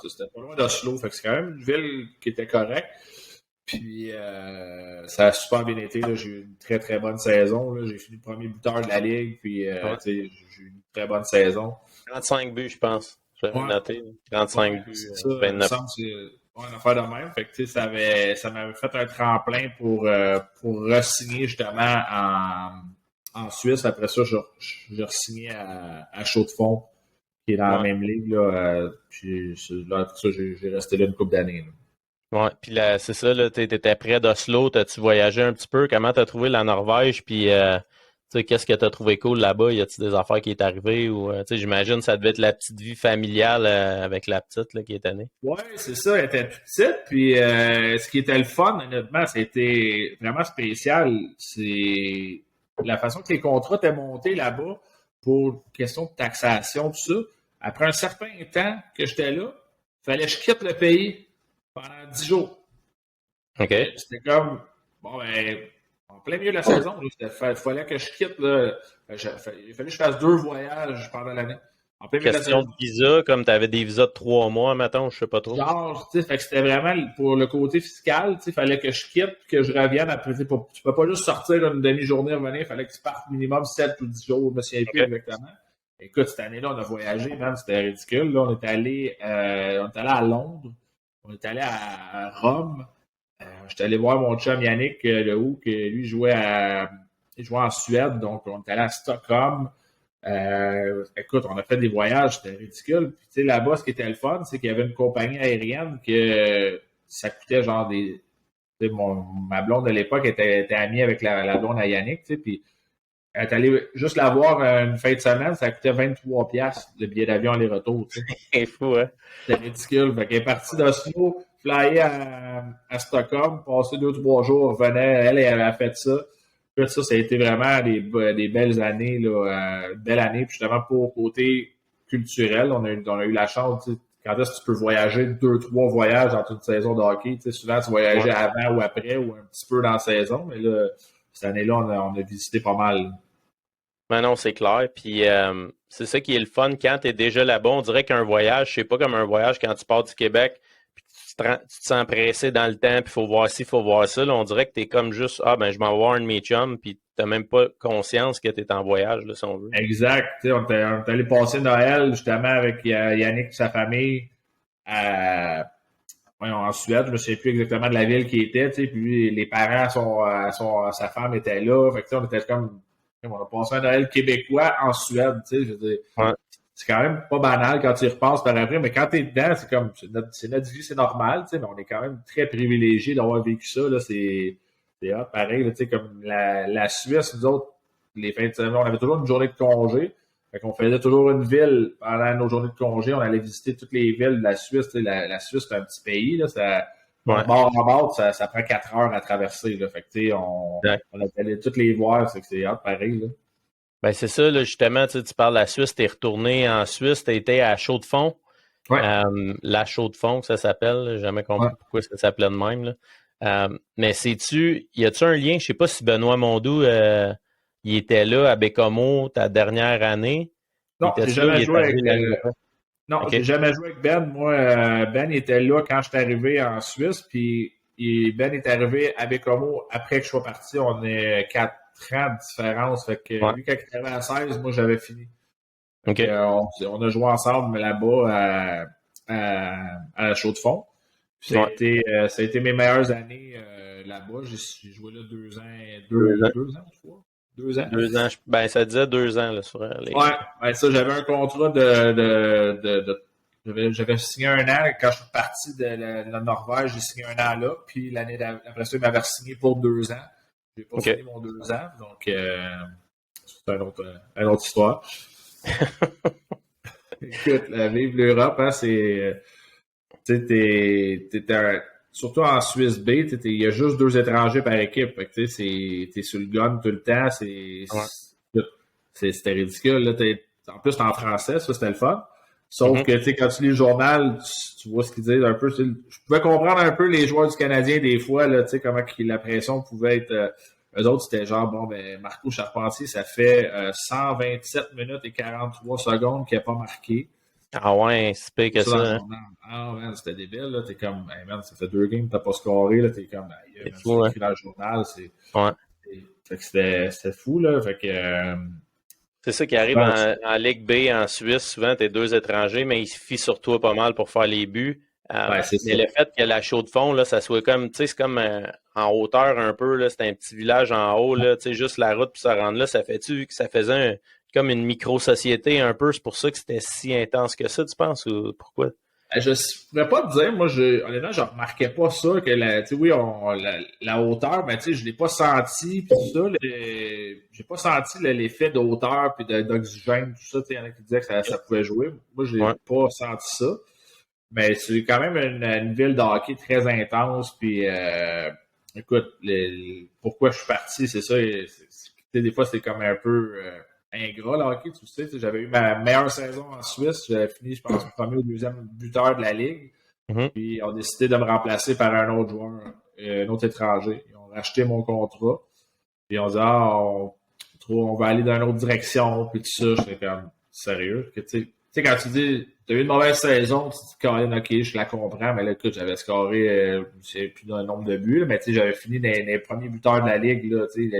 c'était pas loin d'Oslo, fait que c'est quand même une ville qui était correcte. Puis ça a super bien été. J'ai eu une très, très bonne saison. Là. J'ai fini le premier buteur de la Ligue. Puis j'ai eu une très bonne saison. 35 buts, je pense. J'avais noté. 35 buts. Ça, 29. C'est une affaire de même. Fait que, ça m'avait fait un tremplin pour re-signer justement en Suisse. Après ça, j'ai re-signé à Chaux-de-Fonds, qui est dans la même ligue. Là, puis là, après ça, j'ai resté là une couple d'années. Là. Ouais, puis là, c'est ça, là, t'étais près d'Oslo, t'as-tu voyagé un petit peu? Comment t'as trouvé la Norvège? Puis, qu'est-ce que t'as trouvé cool là-bas? Y a-t-il des affaires qui est arrivées? Ou, j'imagine que ça devait être la petite vie familiale avec la petite là, qui était née. Ouais, c'est ça, elle était toute petite. Puis, ce qui était le fun, honnêtement, c'était vraiment spécial. C'est la façon que les contrats étaient montés là-bas pour question de taxation, tout ça. Après un certain temps que j'étais là, il fallait que je quitte le pays pendant 10 jours. OK. C'était comme, bon, ben, en plein milieu de la saison, il fallait que je quitte. Là, il fallait que je fasse 2 voyages pendant l'année. En plein milieu question de visa, comme tu avais des visas de 3 mois, mettons, je sais pas trop. Genre, tu sais, fait que c'était vraiment pour le côté fiscal, tu sais, il fallait que je quitte, que je revienne après. Tu peux pas juste sortir une demi-journée, revenir, il fallait que tu partes minimum 7 ou 10 jours, je me souviens plus exactement. Écoute, cette année-là, on a voyagé, même, c'était ridicule. Là, on est allé à Londres. On est allé à Rome. J'étais allé voir mon chum Yannick Lehoux, que lui jouait en Suède, donc on est allé à Stockholm. Écoute, on a fait des voyages, c'était ridicule. Puis, tu sais, là-bas, ce qui était le fun, c'est qu'il y avait une compagnie aérienne que ça coûtait genre des. Tu sais, ma blonde de l'époque était amie avec la blonde à Yannick, tu sais, puis elle est allée juste la voir une fin de semaine, ça coûtait 23$ le billet d'avion aller-retour. C'est fou, hein? C'était ridicule. Fait qu'elle est partie d'Oslo, flyée à Stockholm, passé 2-3 jours, revenait, elle a fait ça. Puis ça a été vraiment des belles années, là, une belle année. Puis justement, pour côté culturel, on a eu la chance, quand est-ce que tu peux voyager 2-3 voyages dans toute saison de hockey? Souvent, tu voyageais avant ou après, ou un petit peu dans la saison, mais là, cette année-là, on a visité pas mal. Ben non, c'est clair. Puis c'est ça qui est le fun quand tu es déjà là-bas. On dirait qu'un voyage, c'est pas comme un voyage quand tu pars du Québec, puis tu te sens pressé dans le temps, puis il faut voir ci, il faut voir ça. Là, on dirait que tu es comme juste, je m'en vais voir un de mes chums, puis tu n'as même pas conscience que tu es en voyage, là, si on veut. Exact. On est allé passer Noël justement avec Yannick et sa famille en Suède, je me souviens plus exactement de la ville qui était, tu sais, puis les parents sa femme était là, fait que on était comme, on a passé un Noël québécois en Suède, tu sais, je veux dire, c'est quand même pas banal quand tu y repenses par après, mais quand t'es dedans, c'est comme, c'est notre vie, c'est normal, tu sais, mais on est quand même très privilégiés d'avoir vécu ça, là, c'est hot, pareil, là, tu sais, comme la Suisse, nous autres, les fins de semaine, on avait toujours une journée de congé. Fait qu'on faisait toujours une ville pendant nos journées de congé. On allait visiter toutes les villes de la Suisse. Tu sais, la Suisse, c'est un petit pays. Là, bord en bord, ça prend 4 heures à traverser. Là. Fait que, tu sais, on allait toutes les voir. C'est hâte, pareil. Là. Ben, c'est ça, là, justement, tu parles de la Suisse, tu es retourné en Suisse, tu étais à Chaux-de-Fonds. Ouais. La Chaux-de-Fonds, ça s'appelle. J'ai jamais compris pourquoi ça s'appelait de même. Là. Mais y a-tu un lien? Je sais pas si Benoît Mondou il était là à Bécomo ta dernière année. Non, j'ai jamais joué avec Non, j'ai jamais joué avec Ben. Moi, Ben était là quand je suis arrivé en Suisse, puis Ben est arrivé à Bécomo après que je sois parti. On est 4 ans de différence. Fait que lui, quand il arrivait à 16, moi, j'avais fini. Okay. On a joué ensemble là-bas à la Chaux-de-Fonds. Ça a été mes meilleures années là-bas. J'ai joué là 2 ans, 2 ans, je crois. 2 ans. 2 ans. Ben, ça disait 2 ans là, sur les. Ouais, ben ça, j'avais un contrat j'avais signé un an. Quand je suis parti de la Norvège, j'ai signé un an là. Puis l'année après ça, il m'avait signé pour 2 ans. J'ai pas fini mon 2 ans. Donc, c'est une autre histoire. Écoute, vivre l'Europe, hein, c'est. Tu sais, surtout en Suisse B, il y a juste 2 étrangers par équipe. Fait que t'es sur le gun tout le temps. C'était ridicule. Là, en plus, t'es en français, ça, c'était le fun. Sauf que quand tu lis le journal, tu vois ce qu'ils disent un peu. Je pouvais comprendre un peu les joueurs du Canadien des fois, là, comment la pression pouvait être. Eux autres, c'était genre, bon, ben, Marco Charpentier, ça fait 127 minutes et 43 secondes qu'il n'a pas marqué. Ah ouais, c'est pire que ça. Hein? Ah man, c'était débile, là. T'es comme, hey man, ça fait 2 games, t'as pas scoré, là. T'es comme, hey, c'est fou, écrit dans le journal, fait que c'était fou, là. Fait que. C'est ça qui arrive en Ligue B, en Suisse. Souvent, t'es 2 étrangers, mais ils se fient sur toi pas mal pour faire les buts. Mais le fait que la Chaux-de-Fonds, là, ça soit comme, tu sais, c'est comme en hauteur un peu, là. C'est un petit village en haut, là. Tu sais, juste la route pour se rendre là, ça faisait comme une micro-société un peu. C'est pour ça que c'était si intense que ça, tu penses, ou pourquoi? Je pourrais pas te dire, moi, honnêtement, je remarquais pas ça, que la hauteur, mais tu sais, je l'ai pas senti, puis tout ça, j'ai pas senti l'effet de hauteur puis d'oxygène, tout ça, tu sais, il y en a qui disaient que ça pouvait jouer. Moi, je l'ai pas senti ça. Mais c'est quand même une ville de hockey très intense, puis écoute, pourquoi je suis parti, c'est ça, des fois, c'est comme un peu ingrat, le hockey, tu sais. J'avais eu ma meilleure saison en Suisse. J'avais fini, je pense, premier ou deuxième buteur de la Ligue. Puis, ils ont décidé de me remplacer par un autre joueur, un autre étranger. Ils ont racheté mon contrat. Puis, ils ont dit, on va aller dans une autre direction. Puis, tout ça, j'étais comme, sérieux? Tu sais, quand tu dis, t'as eu une mauvaise saison, tu te dis, Colin, ok, je la comprends. Mais là, écoute, j'avais scoré, je sais plus d'un nombre de buts, mais tu sais, j'avais fini dans les premiers buteurs de la Ligue, là, tu sais.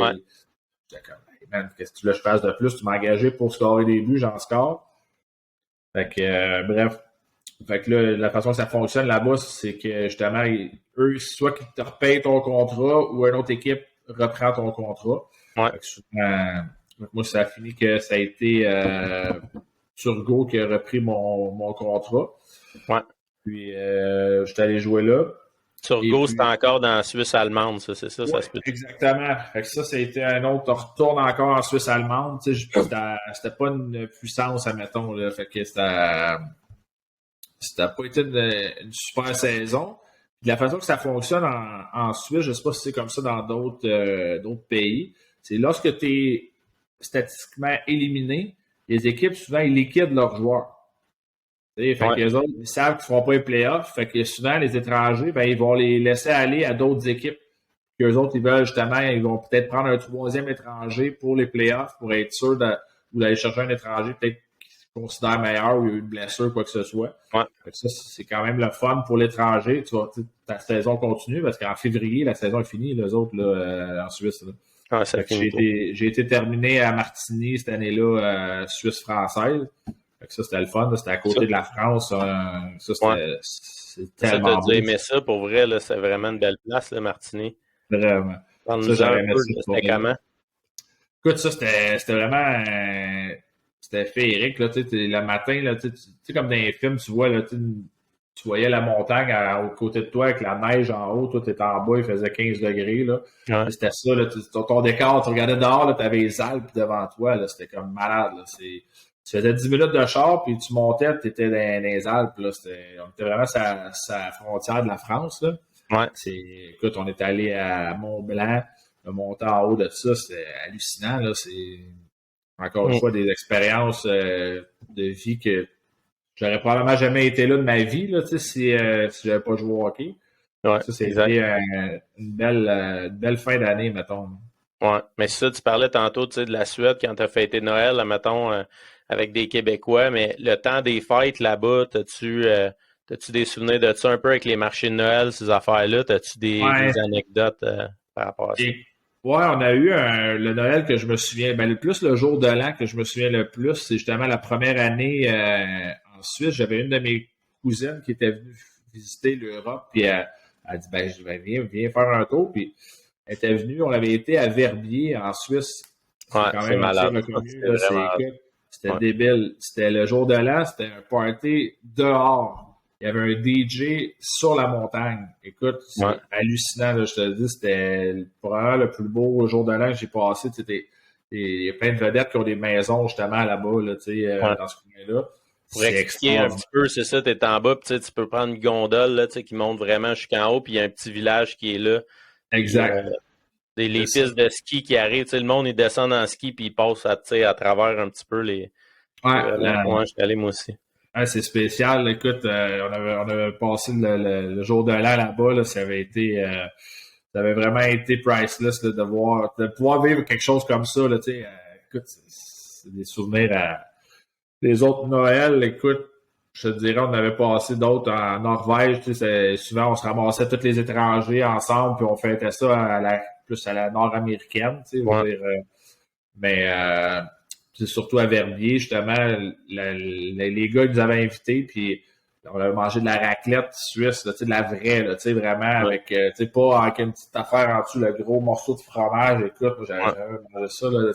J'étais comme, man, qu'est-ce que tu veux que je fasse de plus? Tu m'as engagé pour scorer des buts, j'en score. Fait que, bref. Fait que là, la façon que ça fonctionne là-bas, c'est que justement, eux, soit qu'ils te repayent ton contrat ou une autre équipe reprend ton contrat. Ouais. Fait que souvent, moi, ça a fini que ça a été Turgot qui a repris mon contrat. Ouais. Puis, j'étais allé jouer là. Turgot, c'était encore dans la Suisse allemande, ça, c'est ça? Ouais, ça se peut. Exactement. Fait que ça a été un autre. On retourne encore en Suisse allemande. C'était pas une puissance, admettons. Là. Fait que c'était pas été une super saison. Puis la façon que ça fonctionne en Suisse, je sais pas si c'est comme ça dans d'autres pays, c'est lorsque tu es statistiquement éliminé, les équipes, souvent, ils liquident leurs joueurs. Fait que les autres, ils savent qu'ils ne feront pas les playoffs. Fait que souvent, les étrangers, ben, ils vont les laisser aller à d'autres équipes. Puis eux autres, ils veulent justement, ils vont peut-être prendre un 3e étranger pour les playoffs pour être sûr d'aller chercher un étranger peut-être qu'ils se considèrent meilleur ou il y a eu une blessure, quoi que ce soit. Ouais. Fait que ça, c'est quand même le fun pour l'étranger. Ta saison continue parce qu'en février, la saison est finie, les autres, là, en Suisse. Là. Ah, ça j'ai été terminé à Martigny cette année-là, Suisse française. Fait que ça, c'était le fun. C'était à côté de la France. Ça, c'est Ça, tellement t'as dû beau. aimer ça, pour vrai, là, c'est vraiment une belle place, là, Martini. Vraiment. Ça, Parle-nous un j'aurais aimé peu, ça pour c'était comment? Écoute, ça, c'était vraiment c'était féerique, là, tu sais, le matin, là, tu sais, comme dans les films, tu vois, là, tu voyais la montagne au côté de toi avec la neige en haut, toi, t'étais en bas, il faisait 15 degrés, là. Ouais. C'était ça, là, ton décor, tu regardais dehors, là, t'avais les Alpes devant toi, là, c'était comme malade, là. Tu faisais 10 minutes de char, puis tu montais, t'étais dans les Alpes, là. On était vraiment sa frontière de la France, là. Ouais. Écoute, on est allé à Mont-Blanc, on monter en haut de ça, c'était hallucinant, là. C'est encore une fois des expériences de vie que j'aurais probablement jamais été là de ma vie, là, tu sais, si j'avais pas joué au hockey. Ouais, Ça, c'était exact. une belle fin d'année, mettons. Ouais. Mais ça, tu parlais tantôt, tu sais, de la Suède quand tu as fêté Noël, là, mettons, avec des Québécois, mais le temps des fêtes là-bas, t'as-tu des souvenirs de ça un peu avec les marchés de Noël, ces affaires-là? T'as-tu des Ouais. anecdotes par rapport à ça? Ouais, on a eu le Noël que je me souviens, ben, le jour de l'an que je me souviens le plus, c'est justement la première année en Suisse. J'avais une de mes cousines qui était venue visiter l'Europe, puis elle a dit, ben, viens faire un tour, puis elle était venue, on avait été à Verbier, en Suisse. C'est Ouais, quand c'est même assez malade. reconnu, C'est là, vraiment. c'était Ouais. débile. C'était le jour de l'an, c'était un party dehors. Il y avait un DJ sur la montagne. Écoute, Ouais. c'est hallucinant, là, je te le dis, c'était probablement le plus beau jour de l'an que j'ai passé. Il y a plein de vedettes qui ont des maisons justement là-bas, là, Ouais. dans ce coin-là. Pour C'est expliquer un extraordinaire. petit peu, c'est ça, tu es en bas, puis tu peux prendre une gondole là, qui monte vraiment jusqu'en haut, puis il y a un petit village qui est là. Puis Exact. C'est les ça. pistes de ski qui arrivent, le monde, ils descendent en ski, puis ils passent à travers un petit peu les. C'est Ouais, vraiment. Ouais, je suis allé moi aussi. ouais, c'est spécial. Écoute, on avait passé le jour de l'an là-bas, là, ça avait vraiment été priceless là, de pouvoir vivre quelque chose comme ça. Là, écoute, c'est des souvenirs à les autres Noël. Écoute, je te dirais, on avait passé d'autres en Norvège. Souvent, on se ramassait tous les étrangers ensemble, puis on fêtait ça plus à la nord-américaine. Je veux Ouais. dire, mais c'est surtout à Verbier, justement, les gars ils nous avaient invités, puis on avait mangé de la raclette suisse, là, de la vraie, là, vraiment, Ouais. avec, pas avec une petite affaire en dessous, le gros morceau de fromage. Écoute, moi, j'avais Ouais. jamais mangé ça, là,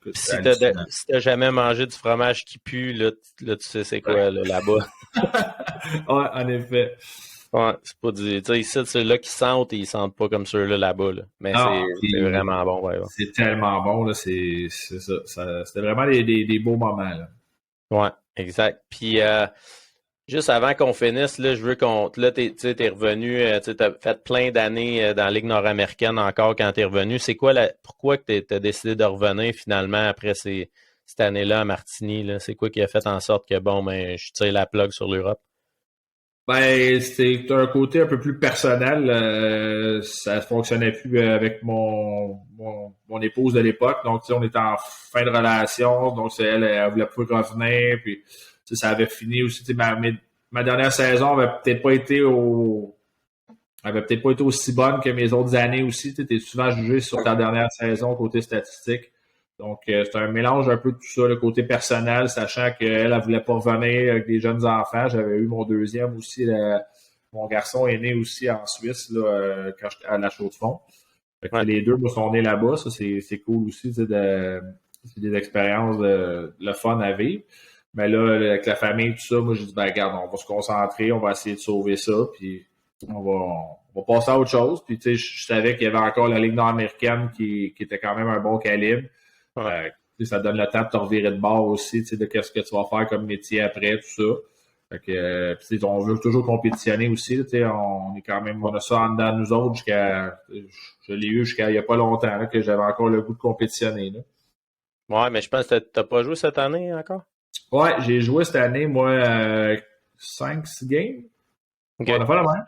Puis c'était hallucinant. si t'as jamais mangé du fromage qui pue, là tu sais c'est quoi là, là-bas. Ouais, en effet. Ouais, c'est pas du. Tu sais, ici, ceux-là qui sentent, ils sentent pas comme ceux-là là-bas. Là. Mais Non, c'est puis vraiment bon, ouais. c'est tellement bon, là, c'est ça. C'était vraiment des beaux moments, là. Ouais, exact. Puis juste avant qu'on finisse, là, je veux qu'on. Là, tu sais, t'es revenu, tu as fait plein d'années dans la Ligue nord-américaine encore quand t'es revenu. C'est quoi pourquoi que t'as décidé de revenir finalement après cette année-là à Martigny? Là? C'est quoi qui a fait en sorte que bon, ben, je tire la plug sur l'Europe? Ben, c'est un côté un peu plus personnel. Ça fonctionnait plus avec mon épouse de l'époque. Donc, tu sais, on était en fin de relation. Donc, elle voulait plus revenir. Puis, tu sais, ça avait fini aussi. Tu sais, ma dernière saison avait peut-être pas été aussi bonne que mes autres années aussi. Tu es souvent jugé sur ta dernière saison côté statistique. Donc, c'est un mélange un peu de tout ça, le côté personnel, sachant qu'elle voulait pas revenir avec des jeunes enfants. J'avais eu mon deuxième aussi. Mon garçon est né aussi en Suisse là, quand j'étais à la Chaux-de-Fonds. Fait que Ouais. les deux sont nés là-bas. Ça, c'est cool aussi. C'est des expériences le fun à vivre. Mais là, avec la famille, tout ça, moi, j'ai dit, ben, regarde, on va se concentrer, on va essayer de sauver ça, puis on va passer à autre chose. Puis, tu sais, je savais qu'il y avait encore la Ligue nord-américaine qui était quand même un bon calibre. Ouais. Ça donne le temps de te revirer de bord aussi, de qu'est-ce que tu vas faire comme métier après, tout ça. Fait que, on veut toujours compétitionner aussi. On est quand même, on a ça en dedans de nous autres je l'ai eu jusqu'à il n'y a pas longtemps là, que j'avais encore le goût de compétitionner. Là. Ouais, mais je pense que t'as pas joué cette année encore? Ouais, j'ai joué cette année, moi, 5-6 games. OK. On a fait la même.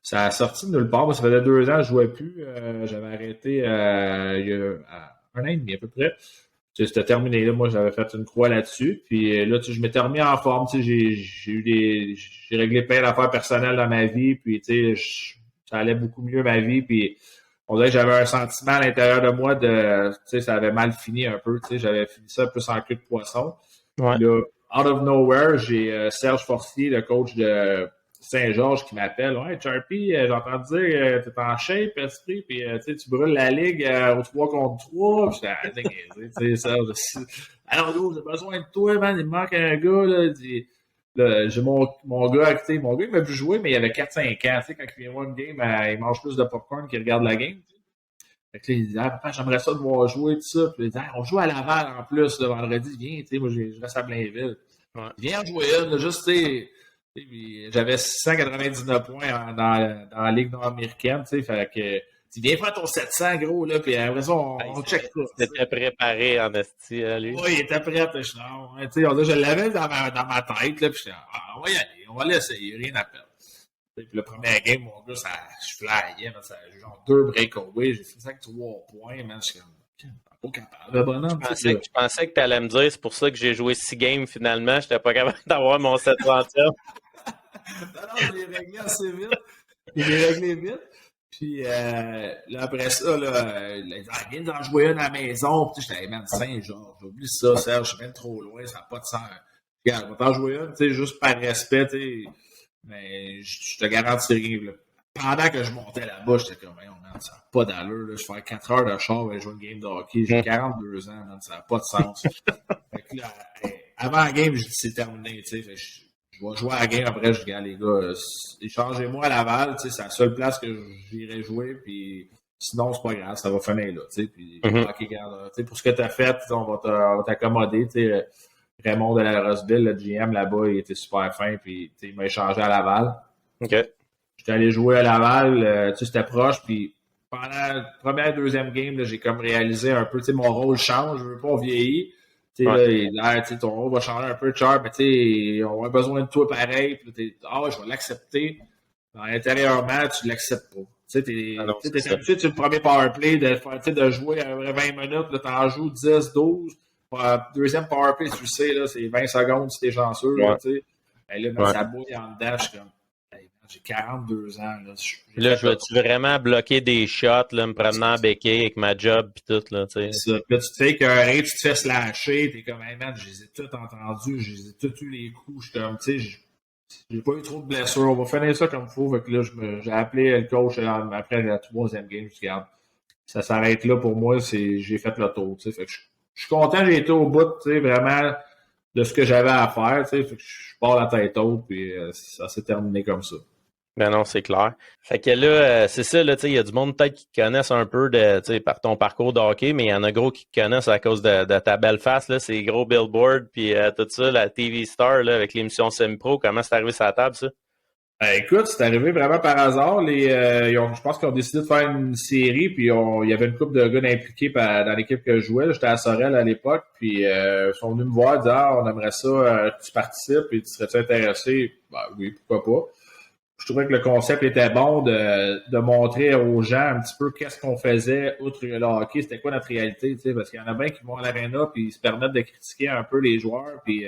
Ça a sorti de nulle part. Moi, ça faisait 2 ans que je jouais plus. J'avais arrêté il y a un an et demi à peu près. C'était terminé. Là. Moi, j'avais fait une croix là-dessus. Puis là, je m'étais remis en forme. J'ai réglé plein d'affaires personnelles dans ma vie. Puis ça allait beaucoup mieux ma vie. Puis on dirait que j'avais un sentiment à l'intérieur de moi ça avait mal fini un peu. J'avais fini ça plus en queue de poisson. Ouais. Puis là, out of nowhere, j'ai Serge Forcier, le coach de Saint-Georges qui m'appelle. Ouais, Sharpie, j'ai entendu dire que t'es en shape, esprit, puis tu brûles la ligue au 3 contre 3. Puis j'étais tu sais, ça. Alors, gros, j'ai besoin de toi, man. Il me manque un gars, là. Là, j'ai mon gars, tu sais, mon gars, il m'a pu jouer, mais il avait 4-5 ans. Tu sais, quand il vient voir une game, il mange plus de popcorn qu'il regarde la game. Fait que là, il dit, ah, papa, j'aimerais ça de voir jouer, tout ça. Puis il dit, ah, on joue à Laval en plus, le vendredi, viens, tu sais, moi, je reste à Blainville. Ouais. Viens jouer une, là, juste, tu sais. J'avais 699 points dans la Ligue nord-américaine, tu sais, fait que, tu viens faire ton 700, gros, là, puis après ça, on check ça. Il était préparé en esti, lui. Oui, il était prêt, tu sais, je l'avais dans ma tête, là, puis j'étais, on va y aller, on va l'essayer, rien à perdre. Puis le premier game, mon gars, je flyais, ça a genre 2 breakaways, j'ai fait ça avec 3 points, man, je suis pas capable, bonhomme. Je pensais que tu allais me dire, c'est pour ça que j'ai joué 6 games finalement, j'étais pas capable d'avoir mon 730e. Non, je l'ai réglé assez vite. Je l'ai réglé vite. Puis là, après ça, là, viens d'en jouer une à la maison. Puis j'étais, hey, man, Saint-Georges, j'oublie ça, Serge, je suis même trop loin, ça n'a pas de sens. Regarde, on va t'en jouer une, tu sais, juste par respect, tu sais. Mais je te garantis rien, là. Pendant que je montais là-bas, j'étais comme, hey, man, ça n'a pas d'allure, là. Je fais 4 heures de char et jouer une game de hockey. J'ai 42 ans, man, ça n'a pas de sens. Fait que là, avant la game, je dis, c'est terminé, tu sais. Je vais jouer à la game après, je dis, les gars, échangez-moi à Laval, tu sais, c'est la seule place que j'irai jouer, puis sinon, c'est pas grave, ça va finir là, tu sais, puis OK, regarde, tu sais, pour ce que tu as fait, on va t'accommoder, tu sais, Raymond de la Rosseville, le GM là-bas, il était super fin, puis il m'a échangé à Laval. OK. J'étais allé jouer à Laval, tu sais, c'était proche, puis pendant la première, deuxième game, là, j'ai comme réalisé un peu, tu sais, mon rôle change, je veux pas vieillir. Tu sais, là, ton rôle va changer un peu de char, mais tu sais, on a besoin de toi pareil. Puis je vais l'accepter. Intérieurement, tu l'acceptes pas. Tu sais, t'es habitué sur le premier powerplay de jouer à 20 minutes, là, t'en joues 10, 12. Deuxième powerplay, tu sais, là, c'est 20 secondes si t'es chanceux. Ouais. Là, tu sais. Et là, ça bouille en dedans, je suis comme, j'ai 42 ans. Là, je vais-tu vraiment bloquer des shots, là, me promenant en béquille avec ma job pis tout, là, tu sais. C'est ça. Là, tu te fais écœurer, tu te fais slasher, t'es comme, hey man, je les ai tous entendus, je les ai tous eu les coups, j'étais comme, tu sais, j'ai pas eu trop de blessures, on va finir ça comme il faut. Fait que là, j'ai appelé le coach après la 3e game, je dis, regarde, ça s'arrête là pour moi, j'ai fait le tour, tu sais. Fait que je suis content, j'ai été au bout, tu sais, vraiment, de ce que j'avais à faire, tu sais. Fait que je pars la tête haute, puis ça s'est terminé comme ça. Ben non, c'est clair. Fait que là, c'est ça, là, tu sais, il y a du monde peut-être qui te connaissent un peu par ton parcours de hockey, mais il y en a gros qui te connaissent à cause de ta belle face, là, ces gros billboards, puis tout ça, la TV Star, là, avec l'émission Semi-Pro. Comment c'est arrivé sur la table, ça? Écoute, c'est arrivé vraiment par hasard. Je pense qu'ils ont décidé de faire une série, puis il y avait une couple de gars impliqués dans l'équipe que je jouais. J'étais à Sorel à l'époque, puis ils sont venus me voir, dire, on aimerait ça que tu participes, et tu serais-tu intéressé? Ben oui, pourquoi pas. Je trouvais que le concept était bon de montrer aux gens un petit peu qu'est-ce qu'on faisait outre le hockey, c'était quoi notre réalité, tu sais, parce qu'il y en a bien qui vont à l'aréna puis ils se permettent de critiquer un peu les joueurs, puis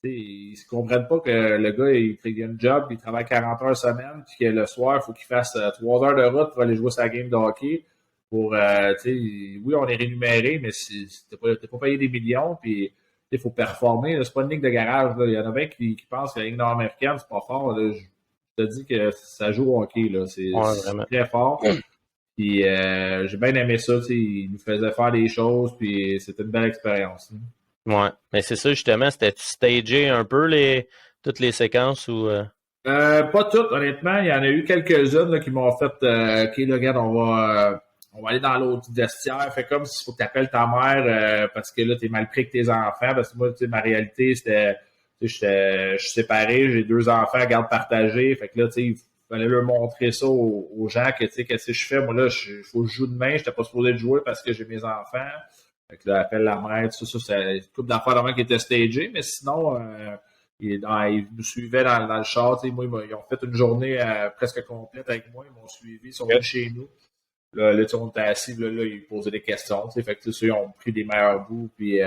ils se comprennent pas que le gars il a une job, puis il travaille 40 heures semaine, puis que le soir, il faut qu'il fasse 3 heures de route pour aller jouer sa game de hockey. Pour oui, on est rémunéré, mais t'es pas payé des millions, puis il faut performer. Là, c'est pas une ligue de garage. Là. Il y en a bien qui pensent que la ligue nord-américaine, c'est pas fort. Là. Je te dis que ça joue au hockey, là. C'est très fort. Puis j'ai bien aimé ça. Il nous faisait faire des choses, puis c'était une belle expérience. Ouais, mais c'est ça justement, c'était-tu stagé un peu toutes les séquences ou pas toutes, honnêtement. Il y en a eu quelques-unes là, qui m'ont fait OK, là, regarde, on va aller dans l'autre vestiaire. Fait comme s'il faut que tu appelles ta mère parce que là, t'es mal pris avec tes enfants. Parce que moi, tu sais, ma réalité, c'était. Je suis séparé, j'ai 2 enfants à garde partagée. Fait que là, tu sais, il fallait leur montrer ça aux gens que, tu sais, qu'est-ce que je fais. Moi, là, il faut que je joue demain. Je n'étais pas supposé de jouer parce que j'ai mes enfants. Fait que là, appelle la mère, tout ça, c'est une couple d'affaires vraiment qui étaient stagées. Mais sinon, ils me suivaient dans le char. Tu sais, moi, ils ont fait une journée presque complète avec moi. Ils m'ont suivi, ils sont venus chez nous. Là, on était assis, là, ils posaient des questions. Tu sais, fait que, ils ont pris des meilleurs bouts. Puis,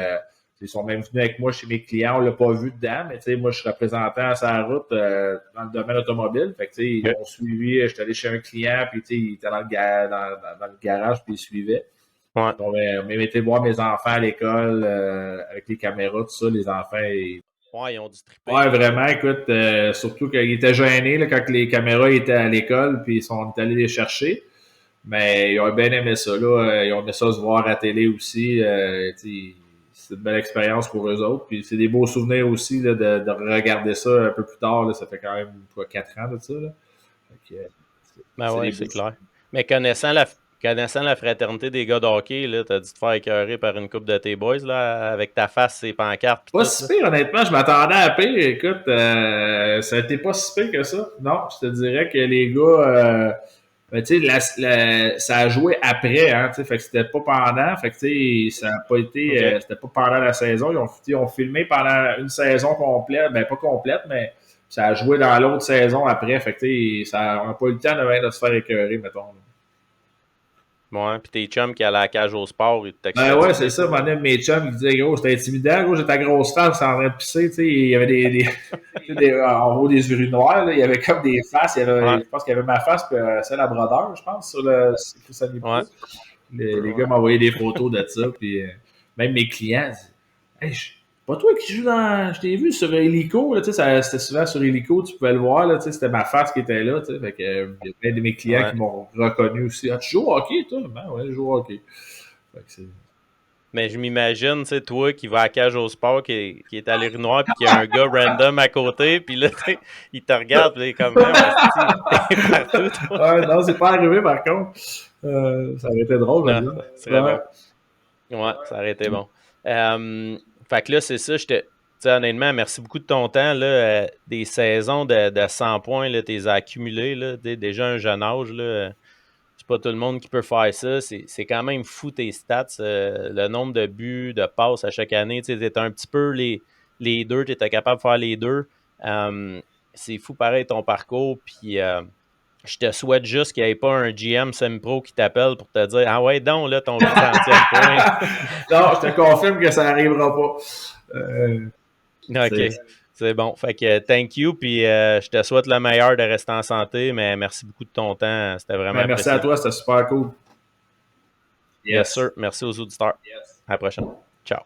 ils sont même venus avec moi chez mes clients, on l'a pas vu dedans, mais moi, je suis représentant sur la route dans le domaine automobile. Fait que ils m'ont suivi, j'étais allé chez un client, puis il était dans le garage, puis il suivait. Ouais. On m'a été voir mes enfants à l'école avec les caméras, tout ça, les enfants, Ouais, ils ont dû triper. Ouais, vraiment, écoute, surtout qu'il était gêné là, quand les caméras étaient à l'école, puis on est allé les chercher. Mais ils ont bien aimé ça. Là. Ils ont aimé ça se voir à la télé aussi. C'est une belle expérience pour eux autres. Puis c'est des beaux souvenirs aussi là, de regarder ça un peu plus tard. Là. Ça fait quand même 4 ans de ça. Là. Fait que, Ben des ouais, beaux c'est souvenirs. clair. Mais connaissant la fraternité des gars de hockey, là, t'as dû te faire écœurer par une coupe de tes boys là, avec ta face, ses pancartes pis Pas tout. si Là. pire, honnêtement. Je m'attendais à pire. Écoute, ça a été pas si pire que ça. Non, je te dirais que les gars... ben, tu sais, ça a joué après, hein, tu sais, fait que c'était pas pendant, fait que tu sais, ça a pas été, OK. c'était pas pendant la saison. Ils ont filmé pendant une saison complète, ben pas complète, mais ça a joué dans l'autre saison après, fait que tu sais, on n'a pas eu le temps de se faire écœurer, mettons. Ouais, pis tes chums qui allaient à la cage au sport, ils Ben textaient ouais, dessus c'est des ça, fois. mon ami, mes chums, ils disaient, gros, c'était intimidant, gros, j'ai ta grosse face en train de pisser, tu sais, il y avait en haut des urinoirs, là, il y avait comme des faces, Ouais, je pense qu'il y avait ma face, puis celle à brodeur, je pense, sur Christian ouais. Pro. Les gars m'envoyaient des photos de ça, puis même mes clients disaient, hey, pas toi qui joues dans. Je t'ai vu sur Helico, là, tu sais, c'était souvent sur Helico, tu pouvais le voir, là, tu sais, c'était ma face qui était là, tu sais, fait que il y a plein de mes clients Ouais. qui m'ont reconnu aussi. Ah, tu joues au hockey, toi? Ben ouais, je joue au hockey. Fait que c'est. Mais je m'imagine, tu sais, toi qui vas à la cage au sport, qui est à l'urinoir, puis qu'il y a un gars random à côté, puis là, tu sais, il te regarde, puis il est comme, non, esti, t'es partout, toi. Ouais, non, c'est pas arrivé par contre. Ça aurait été drôle, Non, j'imagine. ce serait Ouais. bon. Ouais, ça aurait été bon. Fait que là, c'est ça, tu sais, honnêtement, merci beaucoup de ton temps, là, des saisons de 100 points, là, t'es accumulés, là, déjà un jeune âge, là, c'est pas tout le monde qui peut faire ça, c'est quand même fou tes stats, le nombre de buts, de passes à chaque année, tu sais, t'es un petit peu les deux, t'étais capable de faire les deux, c'est fou pareil ton parcours, puis je te souhaite juste qu'il n'y ait pas un GM Sempro qui t'appelle pour te dire ah ouais, donc là, ton 800e point. Non, je te confirme que ça n'arrivera pas. OK. C'est bon. Fait que thank you. Puis je te souhaite le meilleur de rester en santé, mais merci beaucoup de ton temps. C'était vraiment Ben, merci à apprécié. toi, c'était super cool. Yes, Yes. sir. Merci aux auditeurs. À la prochaine. Ciao.